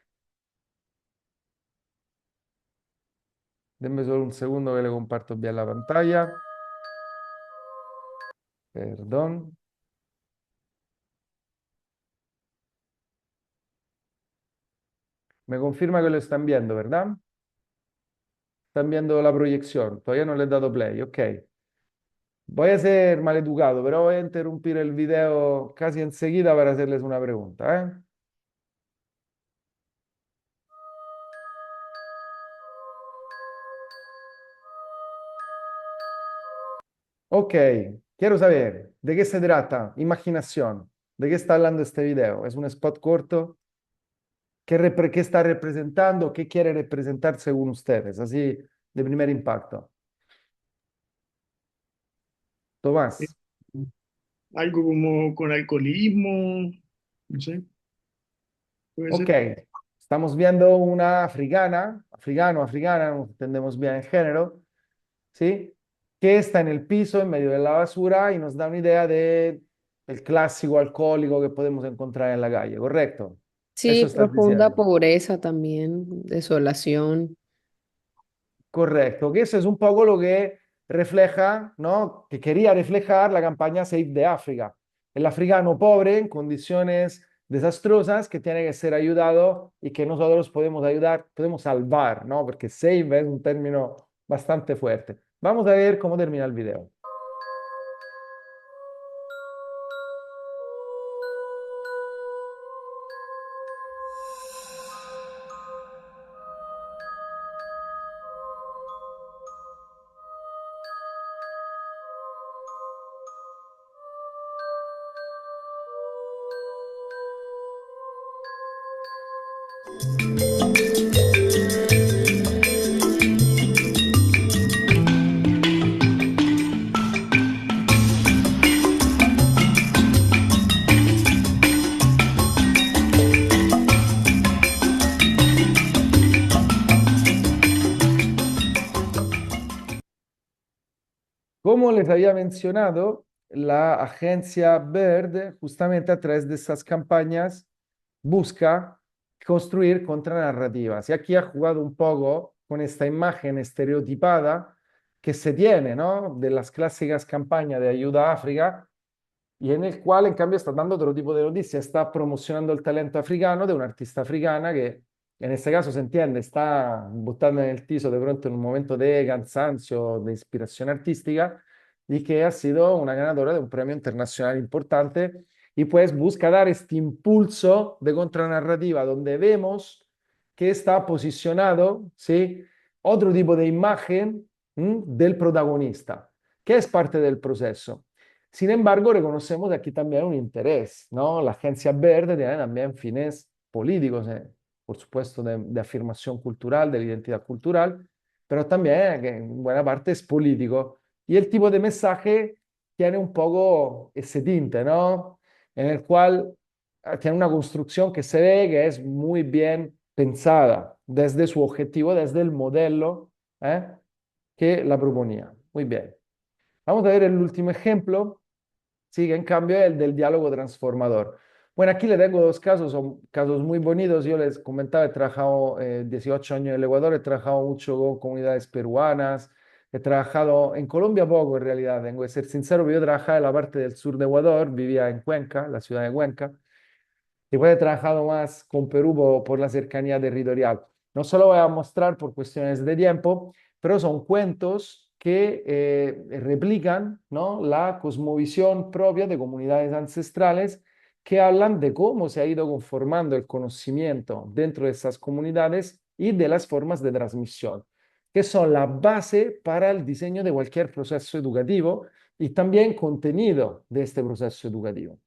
Speaker 1: Denme solo un segundo que le comparto bien la pantalla. Perdón. Me confirma que lo están viendo, ¿verdad? Están viendo la proyección. Todavía no le he dado play, ok. Voy a ser maleducado, pero voy a interrumpir el video casi enseguida para hacerles una pregunta, ¿eh? Ok, quiero saber de qué se trata. Imaginación. ¿De qué está hablando este video? ¿Es un spot corto? ¿Qué está representando? ¿Qué quiere representar según ustedes? Así de primer impacto.
Speaker 2: Eh,
Speaker 1: Tomás.
Speaker 2: Algo como con alcoholismo, no sé, puede
Speaker 1: Ok,
Speaker 2: ser.
Speaker 1: estamos viendo una africana, africana, no entendemos bien el género, ¿sí? Que está en el piso, en medio de la basura y nos da una idea de el clásico alcohólico que podemos encontrar en la calle, ¿correcto? Eso
Speaker 4: Sí,
Speaker 1: estás
Speaker 4: profunda
Speaker 1: diciendo.
Speaker 4: pobreza también, desolación.
Speaker 1: Correcto, que eso es un poco lo que refleja, ¿no? Que quería reflejar la campaña Save the Africa. El africano pobre en condiciones desastrosas que tiene que ser ayudado y que nosotros podemos ayudar, podemos salvar, ¿no? Porque save es un término bastante fuerte. Vamos a ver cómo termina el video. Como les había mencionado, la agencia Verde, justamente a través de estas campañas, busca construir contranarrativas. Y aquí ha jugado un poco con esta imagen estereotipada que se tiene, ¿no? De las clásicas campañas de ayuda a África, y en el cual, en cambio, está dando otro tipo de noticias, está promocionando el talento africano de una artista africana que, en este caso, se entiende, está buttando en el piso de pronto en un momento de cansancio, de inspiración artística, y que ha sido una ganadora de un premio internacional importante, y pues busca dar este impulso de contranarrativa, donde vemos que está posicionado, ¿sí? Otro tipo de imagen, del protagonista, que es parte del proceso. Sin embargo, reconocemos aquí también un interés, ¿no? La Agencia Verde tiene también fines políticos, por supuesto, de afirmación cultural, de la identidad cultural, pero también que en buena parte es político. Y el tipo de mensaje tiene un poco ese tinte, ¿no? En el cual tiene una construcción que se ve que es muy bien pensada desde su objetivo, desde el modelo, que la proponía. Muy bien. Vamos a ver el último ejemplo. Sí, que en cambio es el del diálogo transformador. Bueno, aquí le tengo dos casos, son casos muy bonitos. Yo les comentaba, he trabajado 18 años en el Ecuador, he trabajado mucho con comunidades peruanas, he trabajado en Colombia poco en realidad, tengo que ser sincero, pero yo trabajaba en la parte del sur de Ecuador, vivía en Cuenca, la ciudad de Cuenca, y pues he trabajado más con Perú por la cercanía territorial. No solo voy a mostrar por cuestiones de tiempo, pero son cuentos que replican, ¿no? La cosmovisión propia de comunidades ancestrales que hablan de cómo se ha ido conformando el conocimiento dentro de esas comunidades y de las formas de transmisión, que son la base para el diseño de cualquier proceso educativo y también contenido de este proceso educativo.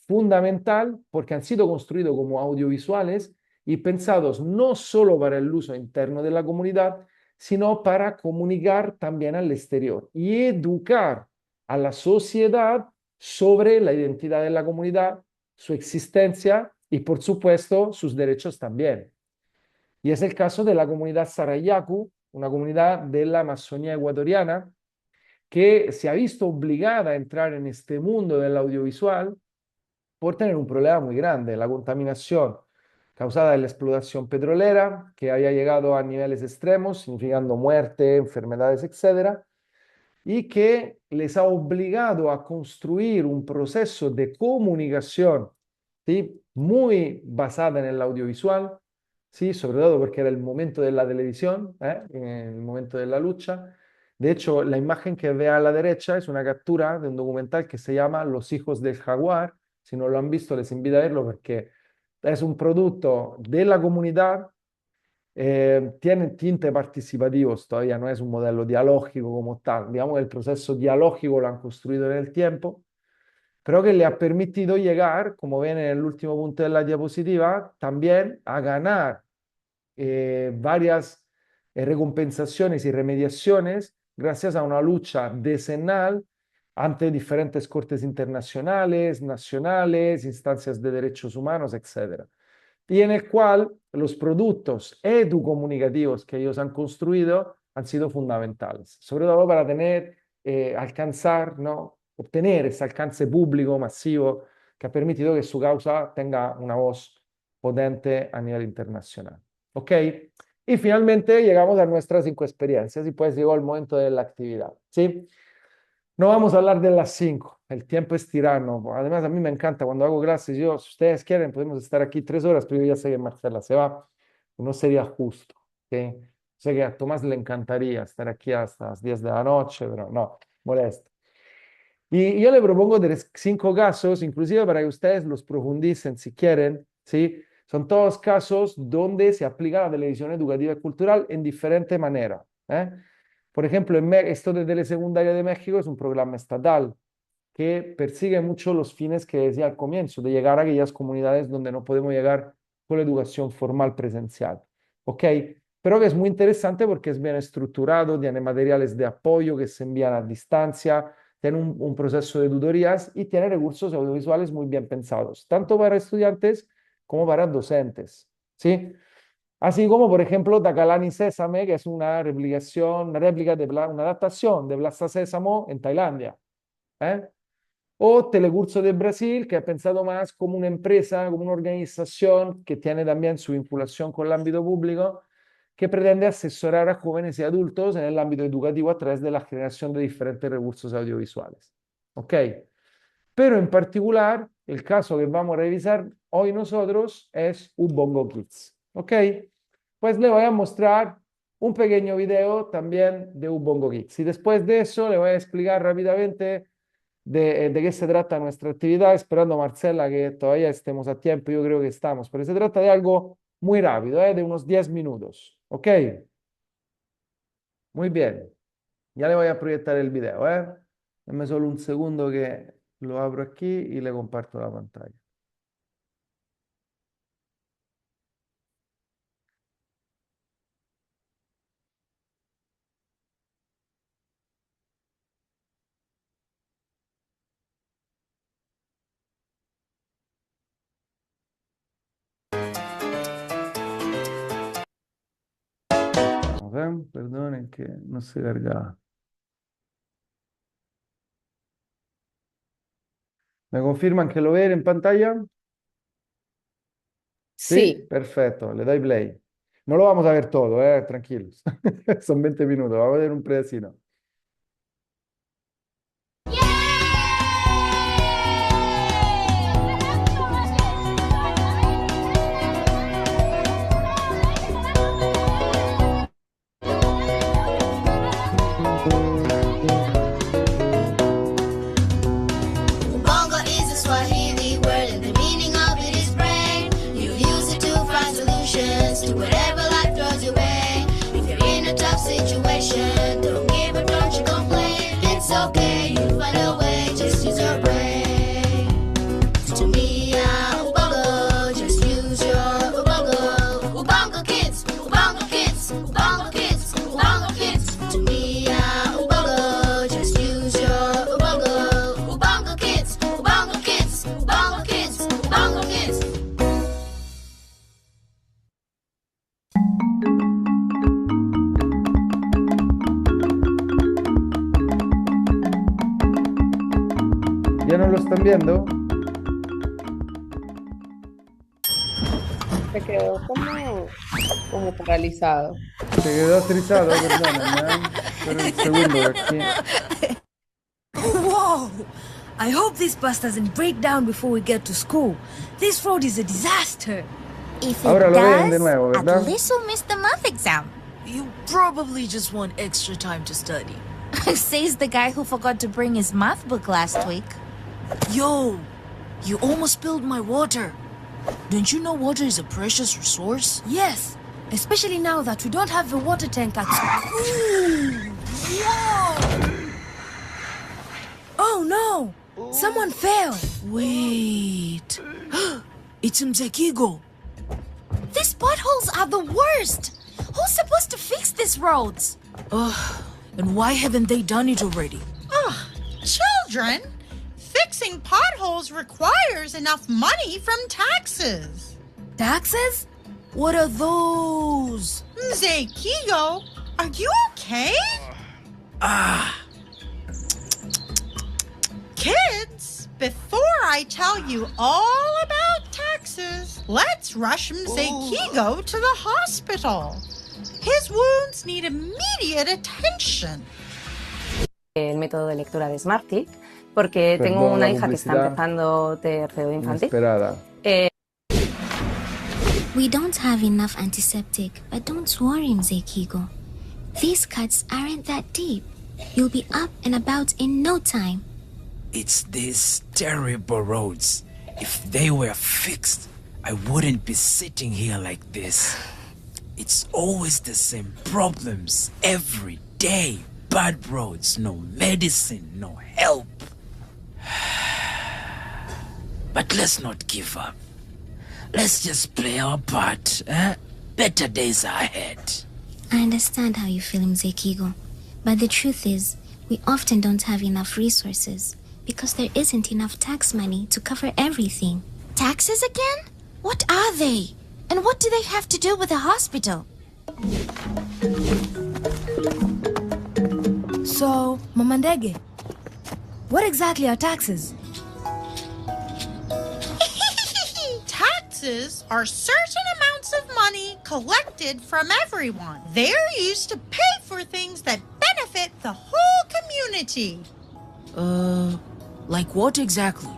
Speaker 1: Fundamental porque han sido construidos como audiovisuales y pensados no solo para el uso interno de la comunidad, sino para comunicar también al exterior y educar a la sociedad sobre la identidad de la comunidad, su existencia y, por supuesto, sus derechos también. Y es el caso de la comunidad Sarayaku, una comunidad de la Amazonía ecuatoriana, que se ha visto obligada a entrar en este mundo del audiovisual por tener un problema muy grande, la contaminación causada de la explotación petrolera, que había llegado a niveles extremos, significando muerte, enfermedades, etcétera, y que les ha obligado a construir un proceso de comunicación, ¿sí? Muy basada en el audiovisual, ¿sí? Sobre todo porque era el momento de la televisión, el momento de la lucha. De hecho, la imagen que ve a la derecha es una captura de un documental que se llama Los hijos del jaguar. Si no lo han visto, les invito a verlo porque es un producto de la comunidad, tiene tintes participativos, todavía no es un modelo dialógico como tal. Digamos que el proceso dialógico lo han construido en el tiempo, pero que le ha permitido llegar, como ven en el último punto de la diapositiva, también a ganar varias recompensaciones y remediaciones gracias a una lucha decenal ante diferentes cortes internacionales, nacionales, instancias de derechos humanos, etc. Y en el cual los productos educomunicativos que ellos han construido han sido fundamentales, sobre todo para tener, alcanzar, ¿no? Obtener ese alcance público masivo que ha permitido que su causa tenga una voz potente a nivel internacional. ¿Ok? Y finalmente llegamos a nuestras 5 experiencias y pues llegó el momento de la actividad. ¿Sí? No vamos a hablar de las 5, el tiempo es tirano. Además, a mí me encanta cuando hago clases, yo, si ustedes quieren, podemos estar aquí 3 horas, pero yo ya sé que Marcela se va, no sería justo. ¿Okay? Sé que a Tomás le encantaría estar aquí hasta las 10 de la noche, pero no, molesto. Y yo le propongo 5 casos, inclusive para que ustedes los profundicen si quieren, ¿sí? Son todos casos donde se aplica la televisión educativa y cultural en diferente manera. Por ejemplo, esto de Telesecundaria de México es un programa estatal que persigue mucho los fines que decía al comienzo, de llegar a aquellas comunidades donde no podemos llegar con la educación formal presencial. ¿Ok? Pero que es muy interesante porque es bien estructurado, tiene materiales de apoyo que se envían a distancia, tiene un proceso de tutorías y tiene recursos audiovisuales muy bien pensados, tanto para estudiantes como para docentes. ¿Sí? Así como, por ejemplo, Takalani Sésame, que es una replicación, una adaptación de Plaza Sésamo en Tailandia. O Telecurso de Brasil, que ha pensado más como una empresa, como una organización que tiene también su vinculación con el ámbito público, que pretende asesorar a jóvenes y adultos en el ámbito educativo a través de la generación de diferentes recursos audiovisuales. ¿Ok? Pero en particular, el caso que vamos a revisar hoy nosotros es Ubongo Kids. ¿Ok? Pues le voy a mostrar un pequeño video también de Ubongo Kids. Y después de eso le voy a explicar rápidamente de qué se trata nuestra actividad, esperando Marcela que todavía estemos a tiempo, yo creo que estamos, pero se trata de algo muy rápido, de unos 10 minutos. ¿Ok? Muy bien. Ya le voy a proyectar el video. Dame solo un segundo que lo abro aquí y le comparto la pantalla. A ver, perdonen que no se cargaba. ¿Me confirman que lo ven en pantalla? ¿Sí?
Speaker 4: Sí.
Speaker 1: Perfecto, le doy play. No lo vamos a ver todo, tranquilos. Son 20 minutos, vamos a ver un pedacito.
Speaker 5: Bongo is a Swahili word and the meaning of it is brain. You use it to find solutions to whatever life throws your way. If you're in a tough situation, don't give up.
Speaker 1: ¿Ya no lo están viendo?
Speaker 4: Se quedó como paralizado.
Speaker 1: Se quedó atrizado, perdónenme, ¿eh? Espera un segundo que aquí.
Speaker 6: Whoa! I hope this bus doesn't break down before we get to school. This road is a disaster.
Speaker 5: If
Speaker 1: Ahora
Speaker 5: it
Speaker 1: lo ven de
Speaker 5: does,
Speaker 1: nuevo,
Speaker 5: at
Speaker 1: ¿verdad?
Speaker 5: least we'll miss the math exam.
Speaker 6: You probably just want extra time to study.
Speaker 5: Says the guy who forgot to bring his math book last week.
Speaker 6: Yo, you almost spilled my water. Don't you know water is a precious resource? Yes, especially now that we don't have a water tank at school. Whoa! Oh no! Someone fell. Wait. It's Mzekigo.
Speaker 5: These potholes are the worst. Who's supposed to fix these roads?
Speaker 6: Ugh, and why haven't they done it already?
Speaker 7: Children, fixing potholes requires enough money from taxes.
Speaker 6: Taxes? What are those?
Speaker 7: Mzekigo, are you okay? Kids, before I tell you all about taxes, let's rush Mzekigo to the hospital. His wounds need immediate attention.
Speaker 4: El método de lectura de SmartClick, porque tengo
Speaker 1: Perdón,
Speaker 4: una
Speaker 1: la
Speaker 4: hija que está
Speaker 1: publicidad
Speaker 4: empezando tercero de infantil.
Speaker 1: inesperada.
Speaker 5: We don't have enough antiseptic, but don't worry, Mzekigo. These cuts aren't that deep. You'll be up and about in no time.
Speaker 8: It's these terrible roads. If they were fixed, I wouldn't be sitting here like this. It's always the same problems every day. Bad roads, no medicine, no help. But let's not give up. Let's just play our part. Better days are ahead.
Speaker 5: I understand how you feel, Mzekigo. But the truth is, we often don't have enough resources because there isn't enough tax money to cover everything. Taxes again? What are they? And what do they have to do with the hospital?
Speaker 6: So, Mamandege, what exactly are taxes?
Speaker 7: Taxes are certain amounts of money collected from everyone. They're used to pay for things that benefit the whole community.
Speaker 6: Like what exactly?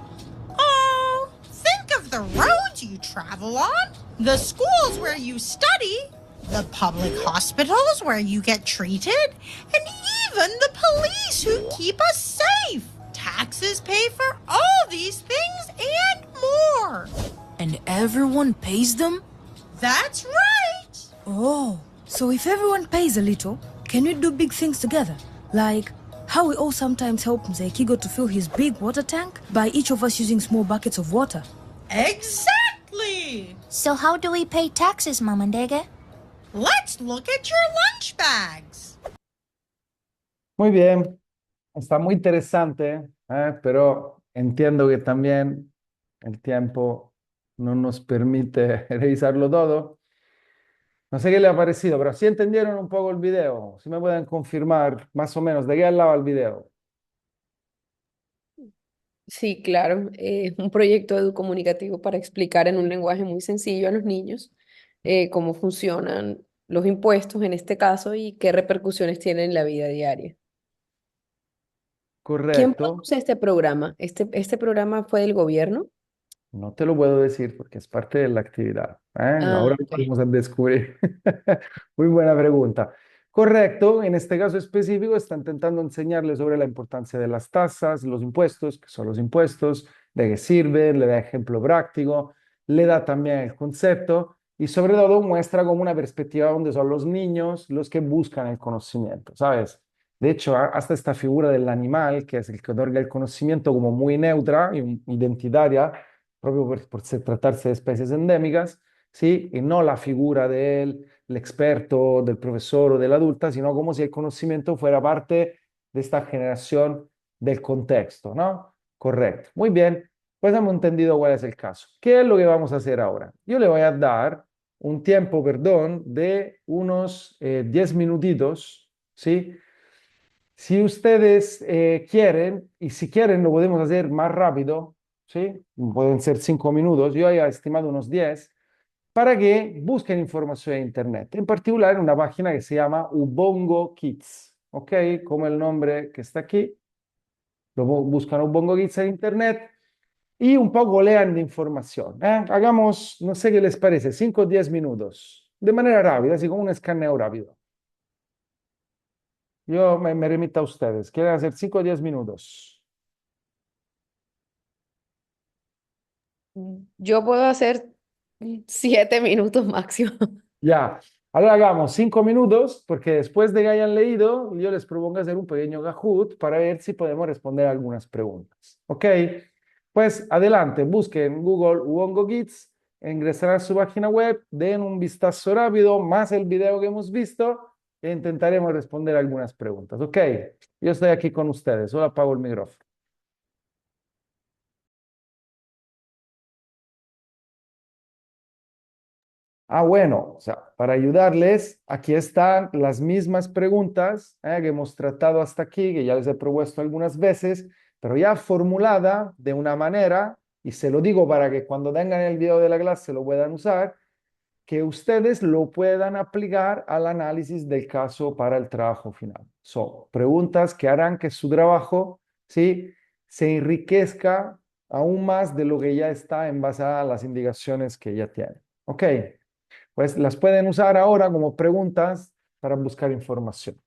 Speaker 7: Oh, think of the roads you travel on, the schools where you study, the public hospitals where you get treated, and even the police who keep us safe. Taxes pay for all these things and more.
Speaker 6: And everyone pays them?
Speaker 7: That's right.
Speaker 6: Oh, so if everyone pays a little, can we do big things together? Like how we all sometimes help Mzekigo to fill his big water tank by each of us using small buckets of water.
Speaker 7: Exactly.
Speaker 5: So how do we pay taxes, Mamandege?
Speaker 7: Let's look at your lunch bags.
Speaker 1: Muy bien, está muy interesante, pero entiendo que también el tiempo no nos permite revisarlo todo. No sé qué le ha parecido, pero sí entendieron un poco el video. Si me pueden confirmar más o menos de qué hablaba el video.
Speaker 4: Sí, claro, un proyecto educomunicativo para explicar en un lenguaje muy sencillo a los niños cómo funcionan los impuestos en este caso y qué repercusiones tienen en la vida diaria. ¿Quién
Speaker 1: Correcto.
Speaker 4: produce este programa? ¿Este programa fue del gobierno?
Speaker 1: No te lo puedo decir porque es parte de la actividad.
Speaker 4: Ah,
Speaker 1: Ahora lo
Speaker 4: ok.
Speaker 1: vamos a descubrir. Muy buena pregunta. Correcto, en este caso específico está intentando enseñarle sobre la importancia de las tasas, los impuestos, que son los impuestos, de qué sirven, le da ejemplo práctico, le da también el concepto y sobre todo muestra como una perspectiva donde son los niños los que buscan el conocimiento, ¿sabes? De hecho, hasta esta figura del animal, que es el que otorga el conocimiento como muy neutra y identitaria, proprio por tratarse de especies endémicas, ¿sí? Y no la figura del el experto, del profesor o del adulto, sino como si el conocimiento fuera parte de esta generación del contexto, ¿no? Correcto. Muy bien, pues hemos entendido cuál es el caso. ¿Qué es lo que vamos a hacer ahora? Yo le voy a dar un tiempo, perdón, de unos 10 minutitos, ¿sí? Si ustedes quieren, y si quieren lo podemos hacer más rápido, ¿sí? Pueden ser 5 minutos, yo había estimado unos 10, para que busquen información en Internet, en particular en una página que se llama Ubongo Kids, ¿ok? Como el nombre que está aquí, buscan Ubongo Kids en Internet y un poco lean de información. ¿Eh? Hagamos, no sé qué les parece, 5 o 10 minutos, de manera rápida, así como un escaneo rápido. Yo me remito a ustedes. ¿Quieren hacer 5 o 10 minutos?
Speaker 4: Yo puedo hacer 7 minutos máximo.
Speaker 1: Ya. Ahora hagamos 5 minutos, porque después de que hayan leído, yo les propongo hacer un pequeño Kahoot para ver si podemos responder algunas preguntas. ¿Ok? Pues adelante, busquen en Google Ubongo Kids, ingresarán a su página web, den un vistazo rápido, más el video que hemos visto, e intentaremos responder algunas preguntas. ¿Ok? Yo estoy aquí con ustedes. Solo apago el micrófono. Bueno, o sea, para ayudarles, aquí están las mismas preguntas que hemos tratado hasta aquí, que ya les he propuesto algunas veces, pero ya formulada de una manera, y se lo digo para que cuando tengan el video de la clase lo puedan usar, que ustedes lo puedan aplicar al análisis del caso para el trabajo final. Son preguntas que harán que su trabajo, ¿sí?, se enriquezca aún más de lo que ya está en base a las indicaciones que ya tienen. ¿Ok? Pues las pueden usar ahora como preguntas para buscar información.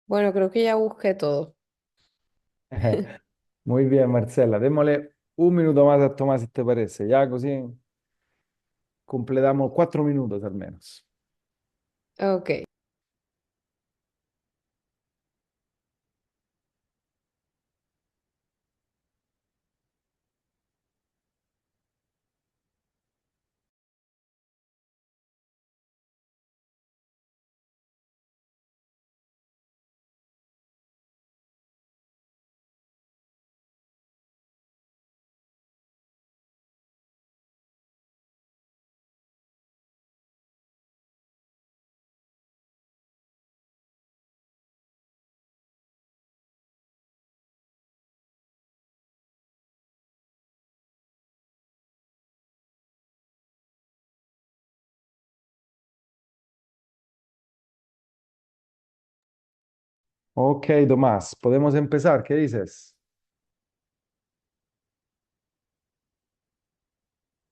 Speaker 4: Bueno, creo que ya busqué todo.
Speaker 1: Muy bien, Marcela. Démosle un minuto más a Tomás, si te parece. Ya así completamos 4 minutos al menos.
Speaker 4: Ok.
Speaker 1: Ok, Tomás, podemos empezar. ¿Qué dices?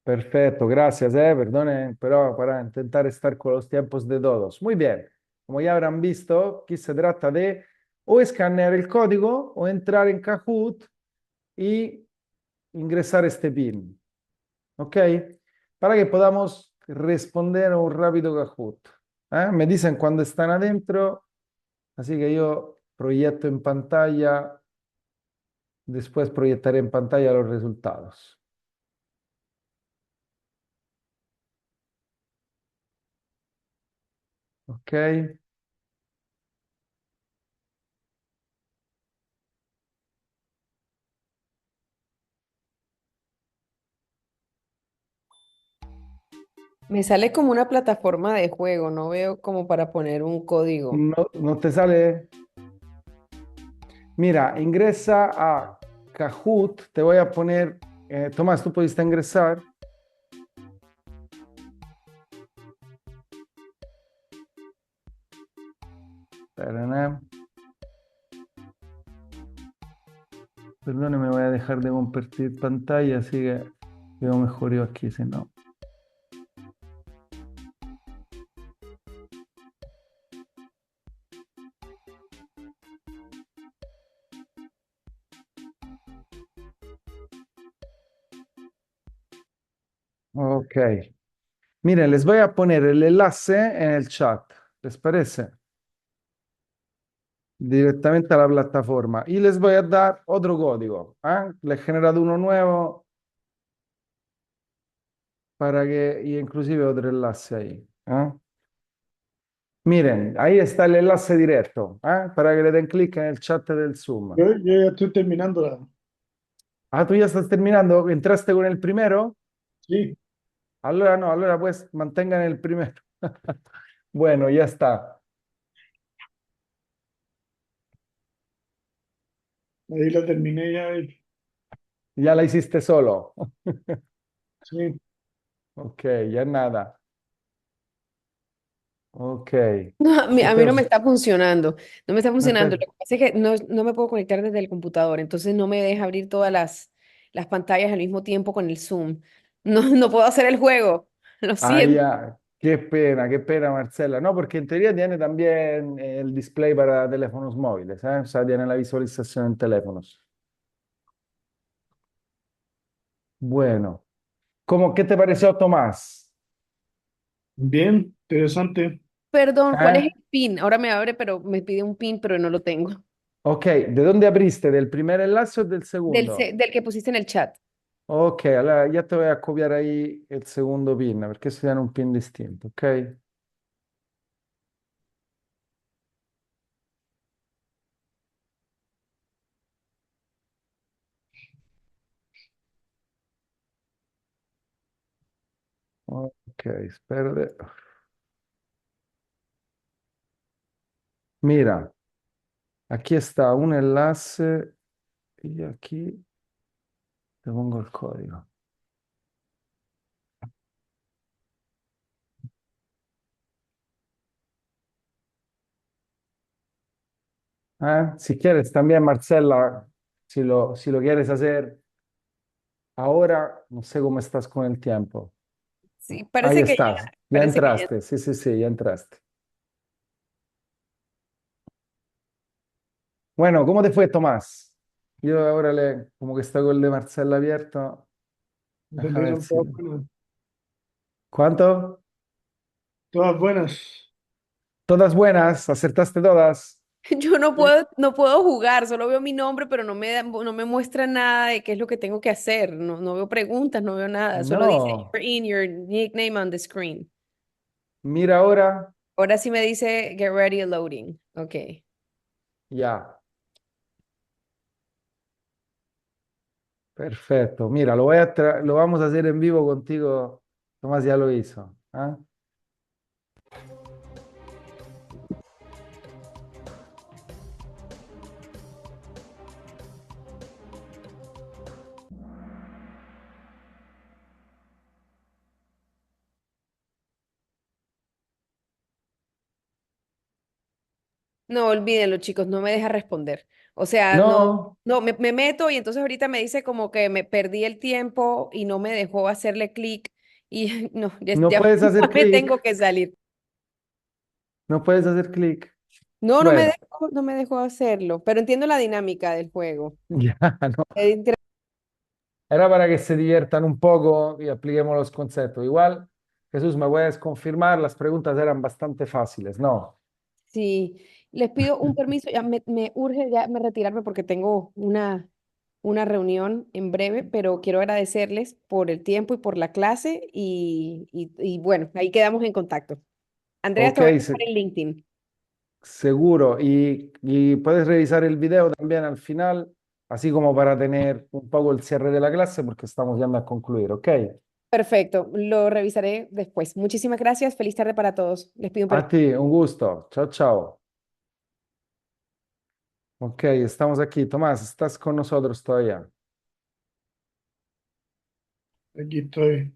Speaker 1: Perfecto, gracias, perdone, pero para intentar estar con los tiempos de todos. Muy bien, como ya habrán visto, aquí se trata de o escanear el código o entrar en Kahoot y ingresar este PIN, ¿ok? Para que podamos responder a un rápido Kahoot. Me dicen cuando están adentro, así que yo proyecto en pantalla, después proyectaré en pantalla los resultados. ¿Ok?
Speaker 4: Me sale como una plataforma de juego, no veo como para poner un código.
Speaker 1: No, no te sale. Mira, ingresa a Kahoot. Te voy a poner, Tomás, tú pudiste ingresar. Espera, perdón, me voy a dejar de compartir pantalla, así que veo mejor yo aquí, si no. Ok. Miren, les voy a poner el enlace en el chat. ¿Les parece? Directamente a la plataforma. Y les voy a dar otro código. Le he generado uno nuevo para que, y inclusive otro enlace ahí. Miren, ahí está el enlace directo, para que le den clic en el chat del Zoom.
Speaker 2: Yo ya estoy terminando
Speaker 1: Ah, tú ya estás terminando. ¿Entraste con el primero?
Speaker 2: sí,
Speaker 1: Allora no, allora pues mantengan el primero. Bueno, ya está.
Speaker 2: ahí lo terminé ya.
Speaker 1: Ya la hiciste solo.
Speaker 2: Sí,
Speaker 1: Ok, ya nada. Ok.
Speaker 4: No,
Speaker 1: ¿Qué
Speaker 4: a
Speaker 1: te...
Speaker 4: mí no me está funcionando. No me está
Speaker 1: no
Speaker 4: funcionando.
Speaker 1: te-
Speaker 4: Lo que pasa es que no me puedo conectar desde el computador, entonces no me deja abrir todas las pantallas al mismo tiempo con el Zoom. No, no puedo hacer el juego. Lo
Speaker 1: Ah,
Speaker 4: siento.
Speaker 1: ya. Qué pena, Marcela. No, porque en teoría tiene también el display para teléfonos móviles, ¿eh? O sea, tiene la visualización en teléfonos. Bueno, qué te pareció, Tomás?
Speaker 2: bien, interesante.
Speaker 4: Perdón, ¿cuál es
Speaker 1: ¿Eh?
Speaker 4: el PIN? Ahora me abre, pero me pide un PIN, pero no lo tengo.
Speaker 1: Ok, ¿de dónde abriste? ¿Del primer enlace o del segundo?
Speaker 4: Del que pusiste en el chat.
Speaker 1: Ok, allora ya te voy a copiar ahí el segundo pin, perché si tiene un pin distinto, ok? Ok, espérate. Mira, aquí está un enlace y aquí te pongo el código. Si quieres también, Marcela, si lo quieres hacer ahora, no sé cómo estás con el tiempo.
Speaker 4: Sí,
Speaker 1: Ahí
Speaker 4: parece que ya,
Speaker 1: estás, ya
Speaker 4: parece que ya.
Speaker 1: entraste, sí, sí, sí, ya entraste. Bueno, ¿cómo te fue, Tomás? Yo ahora como que está con el de Marcela abierto. Déjame ver
Speaker 2: Entendieron
Speaker 1: si...
Speaker 2: todas buenas.
Speaker 1: ¿Cuánto?
Speaker 2: Todas buenas.
Speaker 1: Todas buenas, acertaste todas.
Speaker 4: Yo
Speaker 2: Sí,
Speaker 4: no puedo jugar, solo veo mi nombre, pero no me muestra nada de qué es lo que tengo que hacer. No, no veo preguntas, no veo nada. Solo dice,
Speaker 1: No,
Speaker 4: you're in your nickname on the screen.
Speaker 1: mira ahora,
Speaker 4: Ahora sí me dice, get ready loading. Ok.
Speaker 1: ya, perfecto. Mira, lo vamos a hacer en vivo contigo. Tomás ya lo hizo.
Speaker 4: No, olvídenlo, chicos, no me deja responder. O sea, no,
Speaker 1: No,
Speaker 4: no, me meto y entonces ahorita me dice como que me perdí el tiempo y no me dejó hacerle clic y no,
Speaker 1: no
Speaker 4: ya
Speaker 1: puedes hacer
Speaker 4: me
Speaker 1: clic,
Speaker 4: tengo que salir.
Speaker 1: no puedes hacer clic.
Speaker 4: No,
Speaker 1: Bueno,
Speaker 4: no me dejó hacerlo, pero entiendo la dinámica del juego.
Speaker 1: ya, no.
Speaker 4: Eh,
Speaker 1: Era para que se diviertan un poco y apliquemos los conceptos. Igual, Jesús, ¿me puedes confirmar? Las preguntas eran bastante fáciles, ¿no?
Speaker 4: Sí, les pido un permiso, ya me urge ya me retirarme porque tengo una reunión en breve, pero quiero agradecerles por el tiempo y por la clase y bueno, ahí quedamos en contacto. Andrea,
Speaker 1: Ok,
Speaker 4: te voy a dejar en LinkedIn.
Speaker 1: seguro. Y puedes revisar el video también al final, así como para tener un poco el cierre de la clase, porque estamos ya a concluir, ¿ok?
Speaker 4: Perfecto, lo revisaré después. Muchísimas gracias, feliz tarde para todos. Les pido un
Speaker 1: A
Speaker 4: permiso.
Speaker 1: ti, un gusto. Chao, chao. Ok, estamos aquí. Tomás, ¿estás con nosotros todavía?
Speaker 2: Aquí estoy.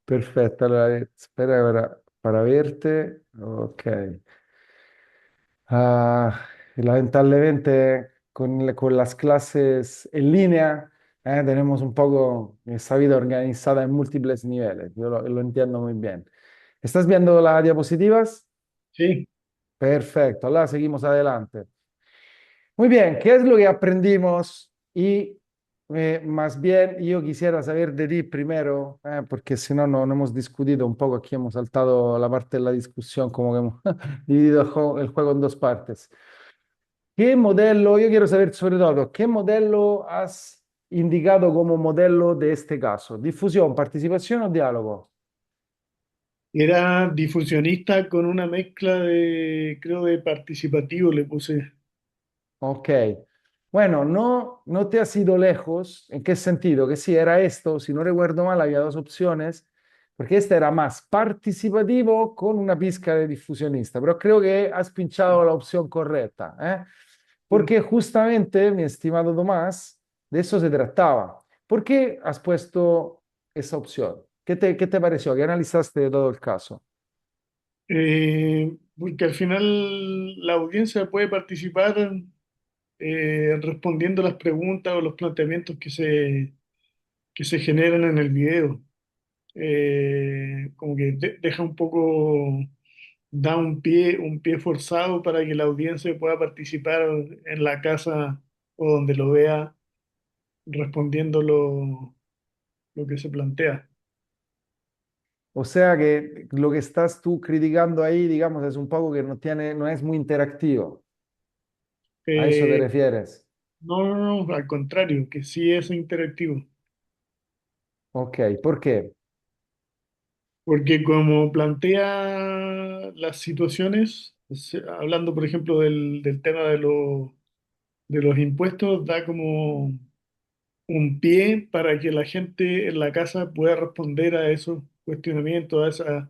Speaker 1: Perfecto, allora, espera para verte. Ok. Ah, lamentablemente con las clases en línea tenemos un poco esa vida organizada en múltiples niveles. Yo lo entiendo muy bien. ¿Estás viendo las diapositivas?
Speaker 2: Sí,
Speaker 1: Perfecto, ahora seguimos adelante. Muy bien, ¿qué es lo que aprendimos? Y más bien yo quisiera saber de ti primero, porque si no, no hemos discutido un poco aquí, hemos saltado la parte de la discusión, como que hemos dividido el juego en dos partes. ¿Qué modelo, yo quiero saber sobre todo, qué modelo has indicado como modelo de este caso? ¿Difusión, participación o diálogo?
Speaker 2: era difusionista con una mezcla de, creo, de participativo le puse.
Speaker 1: Ok. Bueno, no te has ido lejos. ¿En qué sentido? Que si era esto, si no recuerdo mal, había dos opciones, porque este era más participativo con una pizca de difusionista, pero creo que has pinchado la opción correcta, ¿eh?
Speaker 2: Sí.
Speaker 1: Porque justamente, mi estimado Tomás, de eso se trataba. ¿Por qué has puesto esa opción? Qué te pareció? ¿Qué analizaste de todo el caso?
Speaker 2: Porque al final la audiencia puede participar respondiendo las preguntas o los planteamientos que se generan en el video. Como que deja un poco, da un pie forzado para que la audiencia pueda participar en la casa o donde lo vea respondiendo lo que se plantea.
Speaker 1: O sea que lo que estás tú criticando ahí, digamos, es un poco que no tiene, no es muy interactivo. ¿A eso te
Speaker 2: Eh,
Speaker 1: refieres?
Speaker 2: no, al contrario, que sí es interactivo.
Speaker 1: Ok, ¿por qué?
Speaker 2: Porque como plantea las situaciones, hablando por ejemplo del tema de los impuestos, da como un pie para que la gente en la casa pueda responder a esos cuestionamientos, a esos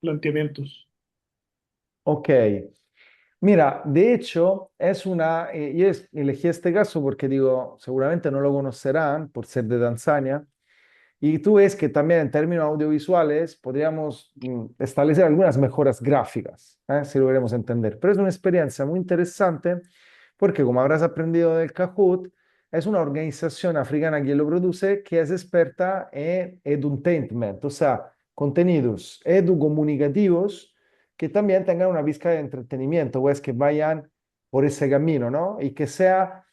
Speaker 2: planteamientos.
Speaker 1: Ok. Mira, de hecho, yo elegí este caso porque digo, seguramente no lo conocerán por ser de Tanzania. Y tú ves que también en términos audiovisuales podríamos establecer algunas mejoras gráficas, si lo queremos entender. Pero es una experiencia muy interesante porque, como habrás aprendido del Kahoot, es una organización africana que lo produce que es experta en edutainment, o sea, contenidos educomunicativos que también tengan una pizca de entretenimiento, pues que vayan por ese camino, ¿no? Y que sea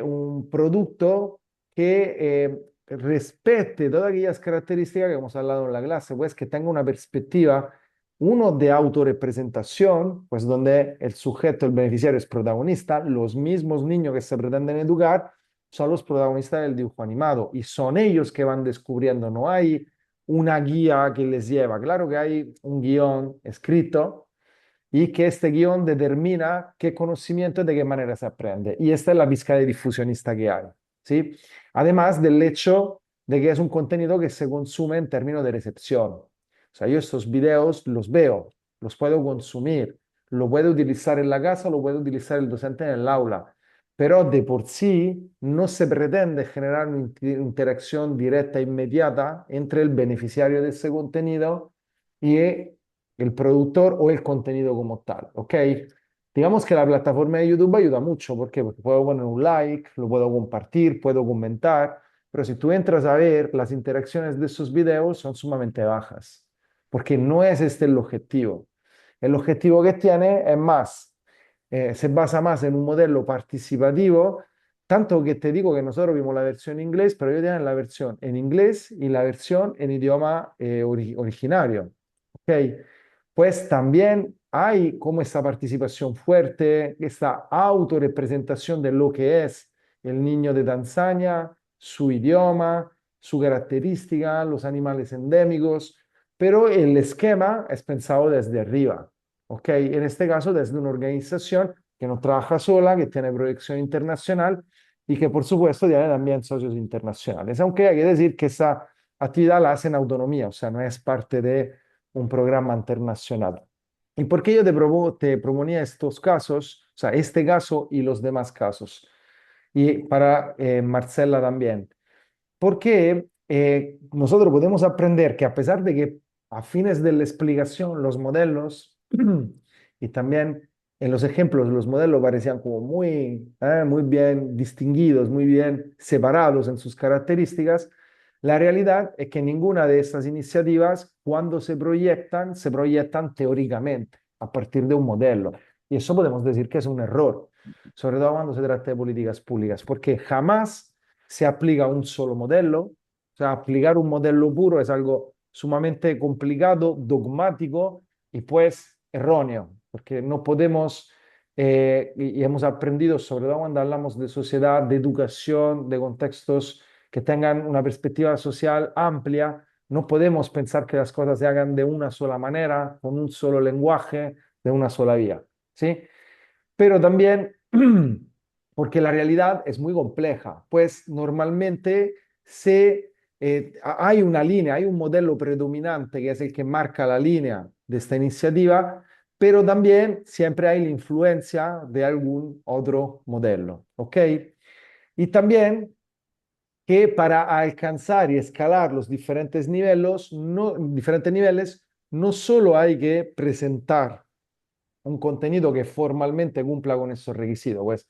Speaker 1: un producto que respete todas aquellas características que hemos hablado en la clase, pues que tenga una perspectiva, uno de autorrepresentación, pues donde el sujeto, el beneficiario es protagonista, los mismos niños que se pretenden educar son los protagonistas del dibujo animado y son ellos que van descubriendo, no hay una guía que les lleva, claro que hay un guión escrito y que este guión determina qué conocimiento y de qué manera se aprende. Y esta es la pizca de difusionista que hay, ¿sí? Además del hecho de que es un contenido que se consume en términos de recepción. O sea, yo estos videos los veo, los puedo consumir, lo puedo utilizar en la casa, lo puede utilizar el docente en el aula, pero de por sí no se pretende generar una interacción directa e inmediata entre el beneficiario de ese contenido y el productor o el contenido como tal, ¿ok? Digamos que la plataforma de YouTube ayuda mucho, ¿por qué? Porque puedo poner un like, lo puedo compartir, puedo comentar, pero si tú entras a ver, las interacciones de esos videos son sumamente bajas, porque no es este el objetivo. El objetivo que tiene es más, se basa más en un modelo participativo, tanto que te digo que nosotros vimos la versión en inglés, pero ellos tienen la versión en inglés y la versión en idioma originario. ¿Ok? Pues también hay como esta participación fuerte, esta autorrepresentación de lo que es el niño de Tanzania, su idioma, su característica, los animales endémicos, pero el esquema es pensado desde arriba, ¿ok? En este caso desde una organización que no trabaja sola, que tiene proyección internacional y que por supuesto tiene también socios internacionales, aunque hay que decir que esa actividad la hace en autonomía, o sea, no es parte de un programa internacional. ¿Y por qué yo te proponía estos casos, o sea, este caso y los demás casos? Y para Marcela también. Porque nosotros podemos aprender que a pesar de que a fines de la explicación los modelos y también en los ejemplos los modelos parecían como muy bien distinguidos, muy bien separados en sus características, la realidad es que ninguna de estas iniciativas, cuando se proyectan teóricamente a partir de un modelo. Y eso podemos decir que es un error, sobre todo cuando se trata de políticas públicas, porque jamás se aplica un solo modelo. O sea, aplicar un modelo puro es algo sumamente complicado, dogmático y pues erróneo, porque no podemos, y hemos aprendido, sobre todo cuando hablamos de sociedad, de educación, de contextos que tengan una perspectiva social amplia, no podemos pensar que las cosas se hagan de una sola manera, con un solo lenguaje, de una sola vía, ¿sí? Pero también porque la realidad es muy compleja, pues normalmente hay una línea, hay un modelo predominante que es el que marca la línea de esta iniciativa, pero también siempre hay la influencia de algún otro modelo, ¿ok? Y también que para alcanzar y escalar los diferentes niveles, no solo hay que presentar un contenido que formalmente cumpla con esos requisitos, pues,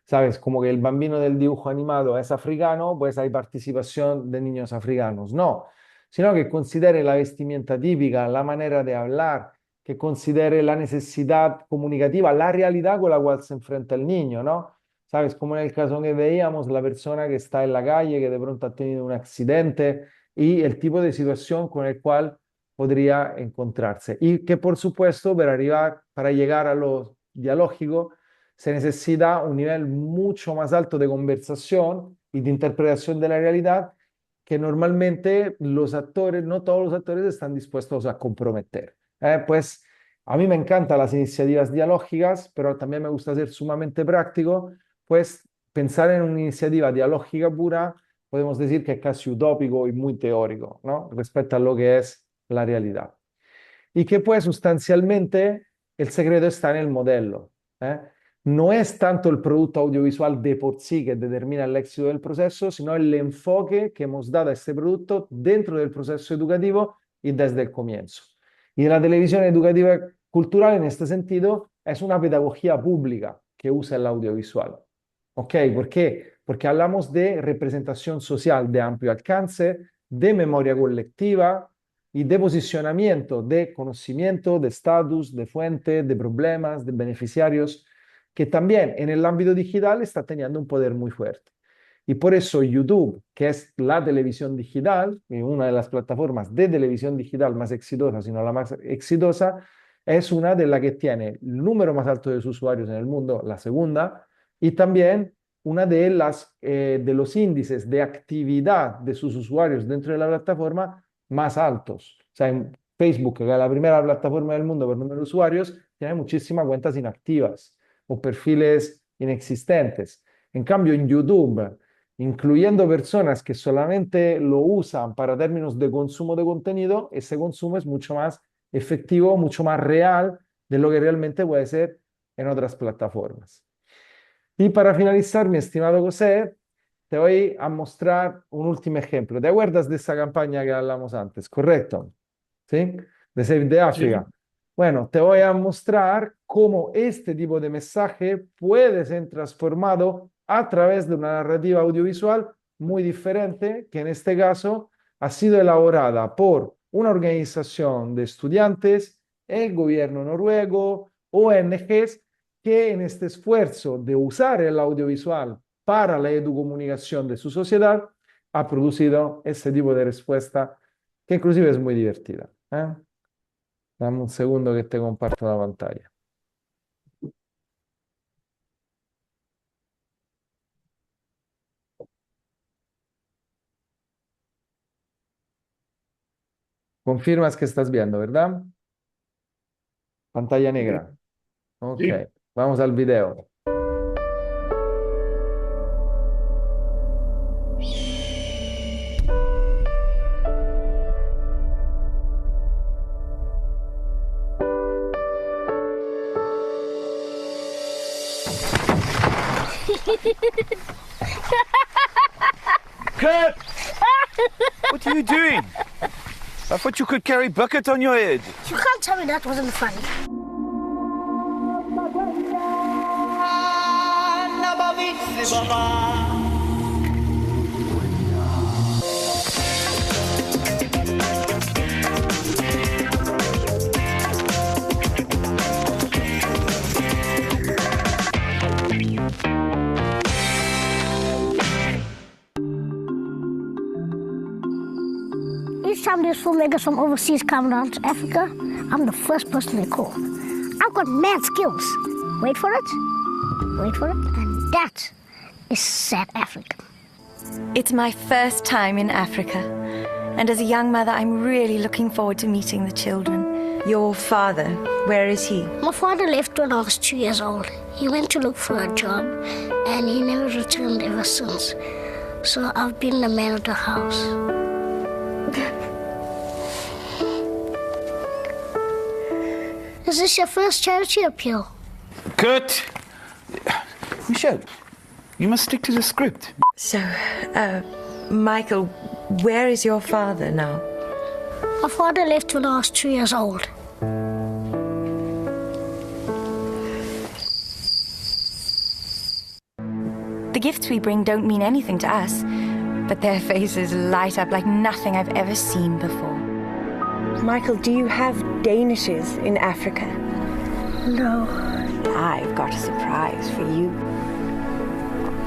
Speaker 1: ¿sabes? Como que el bambino del dibujo animado es africano, pues hay participación de niños africanos. No, sino que considere la vestimenta típica, la manera de hablar, que considere la necesidad comunicativa, la realidad con la cual se enfrenta el niño, ¿no? ¿Sabes? Como en el caso que veíamos, la persona que está en la calle, que de pronto ha tenido un accidente y el tipo de situación con el cual podría encontrarse. Y que por supuesto, para llegar a lo dialógico, se necesita un nivel mucho más alto de conversación y de interpretación de la realidad que normalmente los actores, no todos los actores están dispuestos a comprometer. Pues a mí me encantan las iniciativas dialógicas, pero también me gusta ser sumamente práctico, pues pensar en una iniciativa dialógica pura, podemos decir que es casi utópico y muy teórico, ¿no? Respecto a lo que es la realidad. Y que pues sustancialmente el secreto está en el modelo. ¿Eh? No es tanto el producto audiovisual de por sí que determina el éxito del proceso, sino el enfoque que hemos dado a este producto dentro del proceso educativo y desde el comienzo. Y la televisión educativa cultural en este sentido es una pedagogía pública que usa el audiovisual. ¿Ok? ¿Por qué? Porque hablamos de representación social de amplio alcance, de memoria colectiva, y de posicionamiento, de conocimiento, de estatus, de fuente, de problemas, de beneficiarios, que también en el ámbito digital está teniendo un poder muy fuerte. Y por eso YouTube, que es la televisión digital, una de las plataformas de televisión digital más exitosa, sino la más exitosa, es una de las que tiene el número más alto de sus usuarios en el mundo, la segunda, y también una de los índices de actividad de sus usuarios dentro de la plataforma más altos. O sea, en Facebook, que es la primera plataforma del mundo por número de usuarios, tiene muchísimas cuentas inactivas o perfiles inexistentes. En cambio, en YouTube, incluyendo personas que solamente lo usan para términos de consumo de contenido, ese consumo es mucho más efectivo, mucho más real de lo que realmente puede ser en otras plataformas. Y para finalizar, mi estimado José, te voy a mostrar un último ejemplo. ¿Te acuerdas de esa campaña que hablamos antes? ¿Correcto? ¿Sí? De Save the
Speaker 2: Sí,
Speaker 1: Africa. Bueno, te voy a mostrar cómo este tipo de mensaje puede ser transformado a través de una narrativa audiovisual muy diferente, que en este caso ha sido elaborada por una organización de estudiantes, el gobierno noruego, ONGs, que en este esfuerzo de usar el audiovisual para la educomunicación de su sociedad, ha producido ese tipo de respuesta que inclusive es muy divertida. ¿Eh? Dame un segundo que te comparto la pantalla. Confirmas que estás viendo, ¿verdad? Pantalla negra. Ok,
Speaker 2: Sí.
Speaker 1: vamos al video.
Speaker 9: Kurt! What are you doing? I thought you could carry bucket on your head.
Speaker 10: You can't tell me that wasn't funny. Each time these filmmakers from overseas come down to Africa, I'm the first person they call. I've got mad skills. Wait for it. Wait for it. And that is South Africa.
Speaker 11: It's my first time in Africa. And as a young mother, I'm really looking forward to meeting the children. Your father, where is he?
Speaker 10: My father left when I was 2 years old. He went to look for a job, and he never returned ever since. So I've been the man of the house. Is this your first charity appeal?
Speaker 9: Kurt! Michelle, you must stick to the script.
Speaker 11: So, Michael, where is your father now?
Speaker 10: My father left when I was 2 years old.
Speaker 11: The gifts we bring don't mean anything to us, but their faces light up like nothing I've ever seen before. Michael, do you have Danishes in Africa?
Speaker 10: No.
Speaker 11: I've got a surprise for you.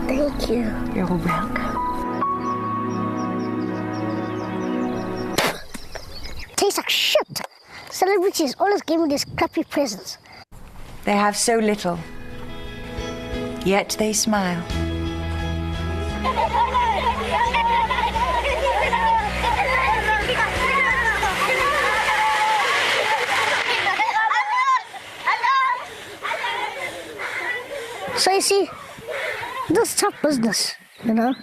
Speaker 10: Thank you.
Speaker 11: You're welcome.
Speaker 10: Tastes like shit. Celebrities always give me these crappy presents.
Speaker 11: They have so little, yet they smile.
Speaker 10: So you see, this is tough business, you know.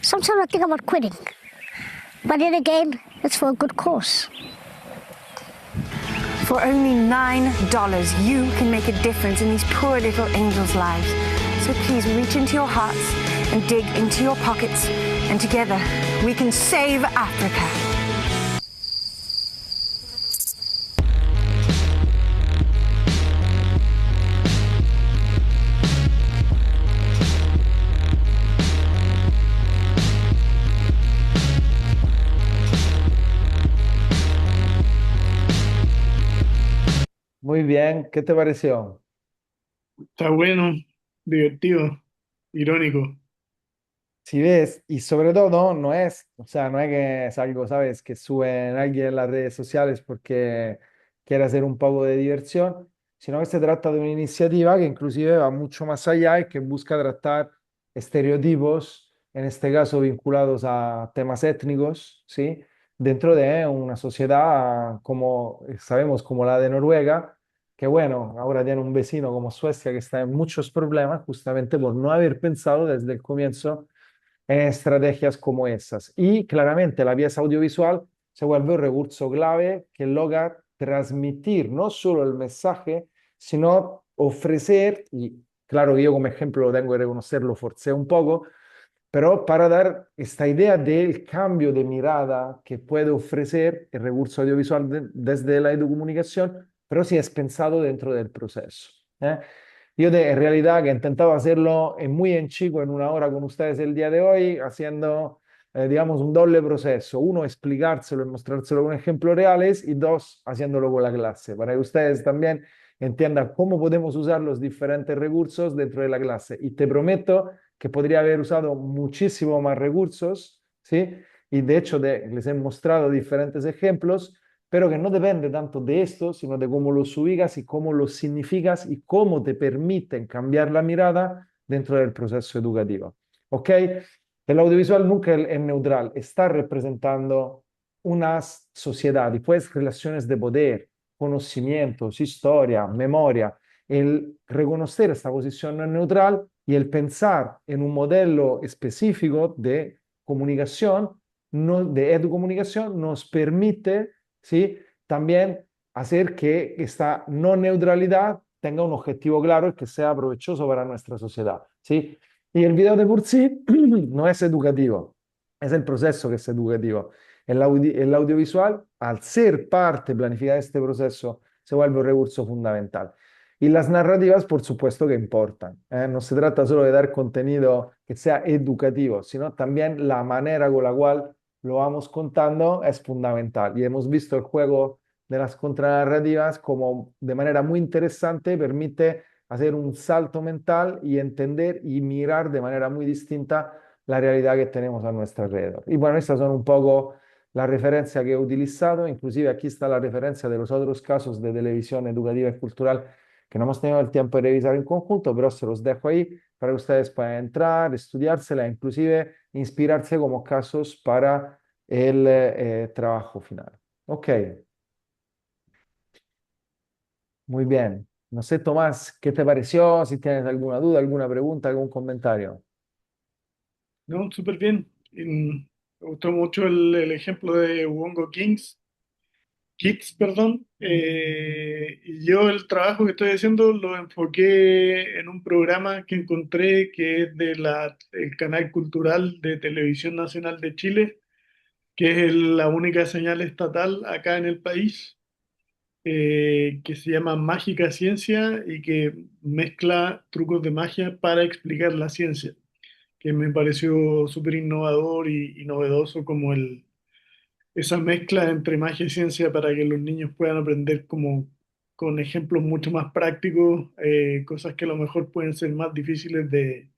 Speaker 10: Sometimes I think about quitting. But then again, it's for a good cause.
Speaker 11: For only $9, you can make a difference in these poor little angels' lives. So please reach into your hearts and dig into your pockets, and together we can save Africa.
Speaker 1: Muy bien, ¿qué te pareció?
Speaker 2: Está bueno, divertido, irónico.
Speaker 1: Si ves, y sobre todo no es, o sea, no es que es algo, ¿sabes? Que suben alguien en las redes sociales porque quiere hacer un poco de diversión, sino que se trata de una iniciativa que inclusive va mucho más allá y que busca tratar estereotipos, en este caso vinculados a temas étnicos, ¿sí? Dentro de una sociedad como sabemos, como la de Noruega, que bueno, ahora tiene un vecino como Suecia que está en muchos problemas justamente por no haber pensado desde el comienzo en estrategias como esas. Y claramente la pieza audiovisual se vuelve un recurso clave que logra transmitir no solo el mensaje, sino ofrecer, y claro que yo como ejemplo lo tengo que reconocerlo, forcé un poco, pero para dar esta idea del cambio de mirada que puede ofrecer el recurso audiovisual desde la educomunicación, pero sí es pensado dentro del proceso. ¿Eh? En realidad que he intentado hacerlo muy en chico en una hora con ustedes el día de hoy, haciendo, digamos, un doble proceso. Uno, explicárselo y mostrárselo con ejemplos reales y dos, haciéndolo con la clase, para que ustedes también entiendan cómo podemos usar los diferentes recursos dentro de la clase. Y te prometo que podría haber usado muchísimo más recursos, ¿sí? Y de hecho les he mostrado diferentes ejemplos, pero que no depende tanto de esto, sino de cómo los ubicas y cómo los significas y cómo te permiten cambiar la mirada dentro del proceso educativo. ¿Ok? El audiovisual nunca es neutral, está representando una sociedad y pues relaciones de poder, conocimientos, historia, memoria. El reconocer esta posición no neutral y el pensar en un modelo específico de comunicación, no, de educomunicación, nos permite, ¿sí?, también hacer que esta no neutralidad tenga un objetivo claro y que sea provechoso para nuestra sociedad, ¿sí? Y el video de por sí no es educativo, es el proceso que es educativo. El audiovisual, al ser parte planificada de este proceso, se vuelve un recurso fundamental. Y las narrativas, por supuesto que importan. No se trata solo de dar contenido que sea educativo, sino también la manera con la cual lo vamos contando es fundamental. Y hemos visto el juego de las contranarrativas como de manera muy interesante permite hacer un salto mental y entender y mirar de manera muy distinta la realidad que tenemos a nuestro alrededor. Y bueno, estas son un poco la referencia que he utilizado, inclusive aquí está la referencia de los otros casos de televisión educativa y cultural que no hemos tenido el tiempo de revisar en conjunto, pero se los dejo ahí para que ustedes puedan entrar, estudiársela, inclusive inspirarse como casos para el trabajo final. Ok, muy bien. No sé, Tomás, ¿qué te pareció? Si tienes alguna duda, alguna pregunta, algún comentario.
Speaker 2: No, súper bien. Me gustó mucho el ejemplo de Wongo Kids, perdón. Y yo el trabajo que estoy haciendo lo enfoqué en un programa que encontré que es de el canal cultural de Televisión Nacional de Chile, que es la única señal estatal acá en el país, que se llama Mágica Ciencia y que mezcla trucos de magia para explicar la ciencia, que me pareció súper innovador y novedoso como esa mezcla entre magia y ciencia para que los niños puedan aprender como con ejemplos mucho más prácticos, cosas que a lo mejor pueden ser más difíciles de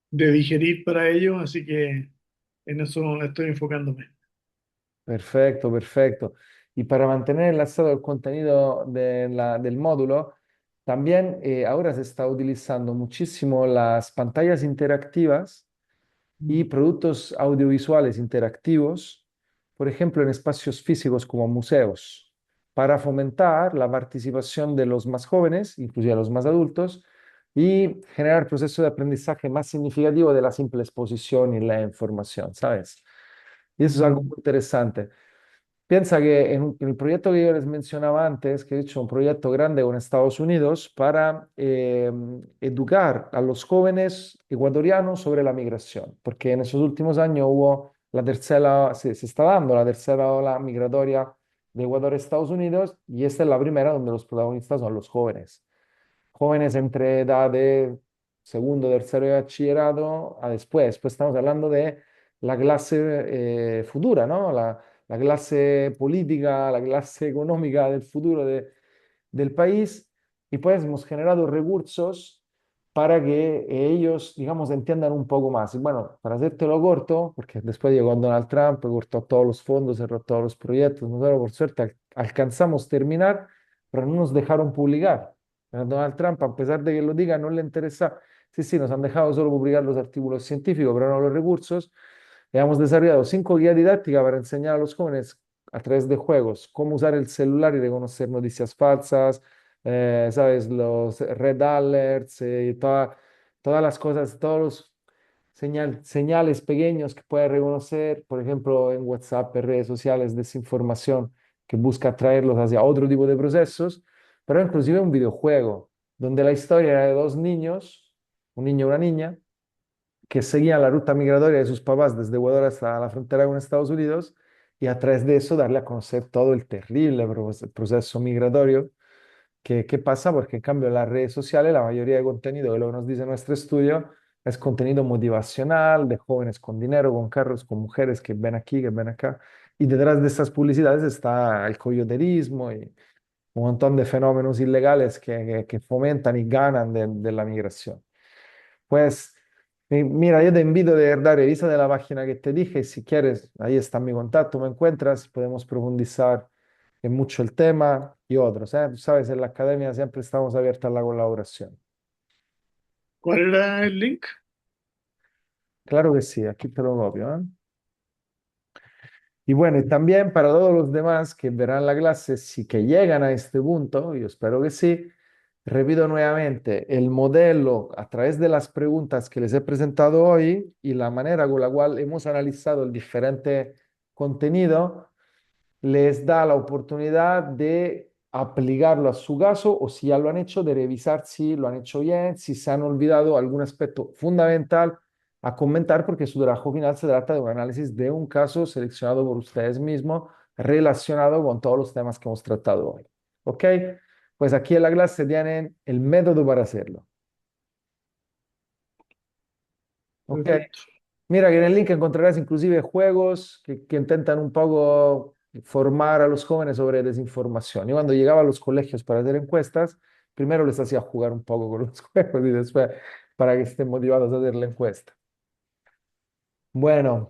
Speaker 2: digerir para ellos, así que en eso estoy enfocándome.
Speaker 1: Perfecto, perfecto. Y para mantener enlazado el contenido del módulo, también ahora se está utilizando muchísimo las pantallas interactivas y productos audiovisuales interactivos, por ejemplo, en espacios físicos como museos, para fomentar la participación de los más jóvenes, inclusive los más adultos, y generar procesos de aprendizaje más significativo de la simple exposición y la información, ¿sabes? Y eso es algo muy interesante. Piensa que en el proyecto que yo les mencionaba antes, que he hecho un proyecto grande con Estados Unidos para educar a los jóvenes ecuatorianos sobre la migración, porque en esos últimos años hubo la tercera, se está dando la tercera ola migratoria de Ecuador a Estados Unidos y esta es la primera donde los protagonistas son los jóvenes. Jóvenes entre edad de segundo, tercero de bachillerato a después. Pues estamos hablando de la clase futura, ¿no? La clase política, la clase económica del futuro del país y pues hemos generado recursos para que ellos, digamos, entiendan un poco más. Y bueno, para hacértelo corto, porque después llegó Donald Trump, cortó todos los fondos, cerró todos los proyectos, nosotros por suerte alcanzamos terminar, pero no nos dejaron publicar. A Donald Trump, a pesar de que lo diga, no le interesa. Sí, sí, nos han dejado solo publicar los artículos científicos, pero no los recursos. Hemos desarrollado 5 guías didácticas para enseñar a los jóvenes a través de juegos cómo usar el celular y reconocer noticias falsas, ¿sabes? Los red alerts, todas las cosas, todos los señales pequeños que puede reconocer, por ejemplo, en WhatsApp, en redes sociales, desinformación que busca atraerlos hacia otro tipo de procesos, pero inclusive un videojuego donde la historia era de dos niños, un niño y una niña, que seguían la ruta migratoria de sus papás desde Ecuador hasta la frontera con Estados Unidos y a través de eso darle a conocer todo el terrible proceso migratorio ¿Qué pasa? Porque en cambio en las redes sociales la mayoría de contenido, que lo que nos dice nuestro estudio, es contenido motivacional, de jóvenes con dinero, con carros, con mujeres que ven aquí, que ven acá. Y detrás de estas publicidades está el coyoterismo y un montón de fenómenos ilegales que fomentan y ganan de la migración. Pues mira, yo te invito de verdad, revisa de la página que te dije, si quieres, ahí está mi contacto, me encuentras, podemos profundizar en mucho el tema y otros, ¿eh? Tú sabes, en la academia siempre estamos abiertos a la colaboración.
Speaker 2: ¿Cuál era el link?
Speaker 1: Claro que sí, aquí te lo copio, ¿eh? Y bueno, y también para todos los demás que verán la clase, si que llegan a este punto, yo espero que sí, repito nuevamente, el modelo a través de las preguntas que les he presentado hoy y la manera con la cual hemos analizado el diferente contenido, les da la oportunidad de aplicarlo a su caso o si ya lo han hecho, de revisar si lo han hecho bien, si se han olvidado algún aspecto fundamental a comentar, porque su trabajo final se trata de un análisis de un caso seleccionado por ustedes mismos relacionado con todos los temas que hemos tratado hoy. ¿Ok? Pues aquí en la clase tienen el método para hacerlo. ¿Ok?
Speaker 2: Perfecto.
Speaker 1: Mira que en el link encontrarás inclusive juegos que intentan un poco formar a los jóvenes sobre desinformación. Y cuando llegaba a los colegios para hacer encuestas, primero les hacía jugar un poco con los juegos y después para que estén motivados a hacer la encuesta. Bueno,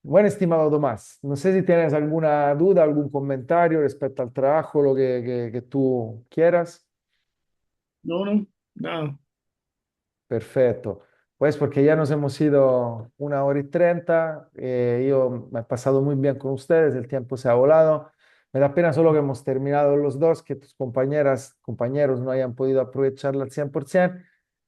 Speaker 1: buen estimado Tomás, no sé si tienes alguna duda, algún comentario respecto al trabajo, lo que tú quieras.
Speaker 2: No, no, nada.
Speaker 1: Perfecto. Pues porque ya nos hemos ido 1 hora y 30. Yo me he pasado muy bien con ustedes, el tiempo se ha volado. Me da pena solo que hemos terminado los dos, que tus compañeras, compañeros no hayan podido aprovecharla al 100%,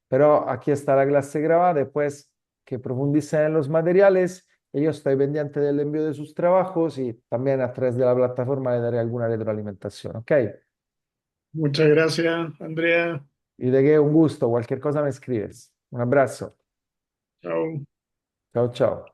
Speaker 1: pero aquí está la clase grabada. Después que profundicen en los materiales, yo estoy pendiente del envío de sus trabajos y también a través de la plataforma le daré alguna retroalimentación. ¿Ok?
Speaker 2: Muchas gracias, Andrea.
Speaker 1: Y de qué un gusto, cualquier cosa me escribes. Un abrazo.
Speaker 2: Chao.
Speaker 1: Chao, chao.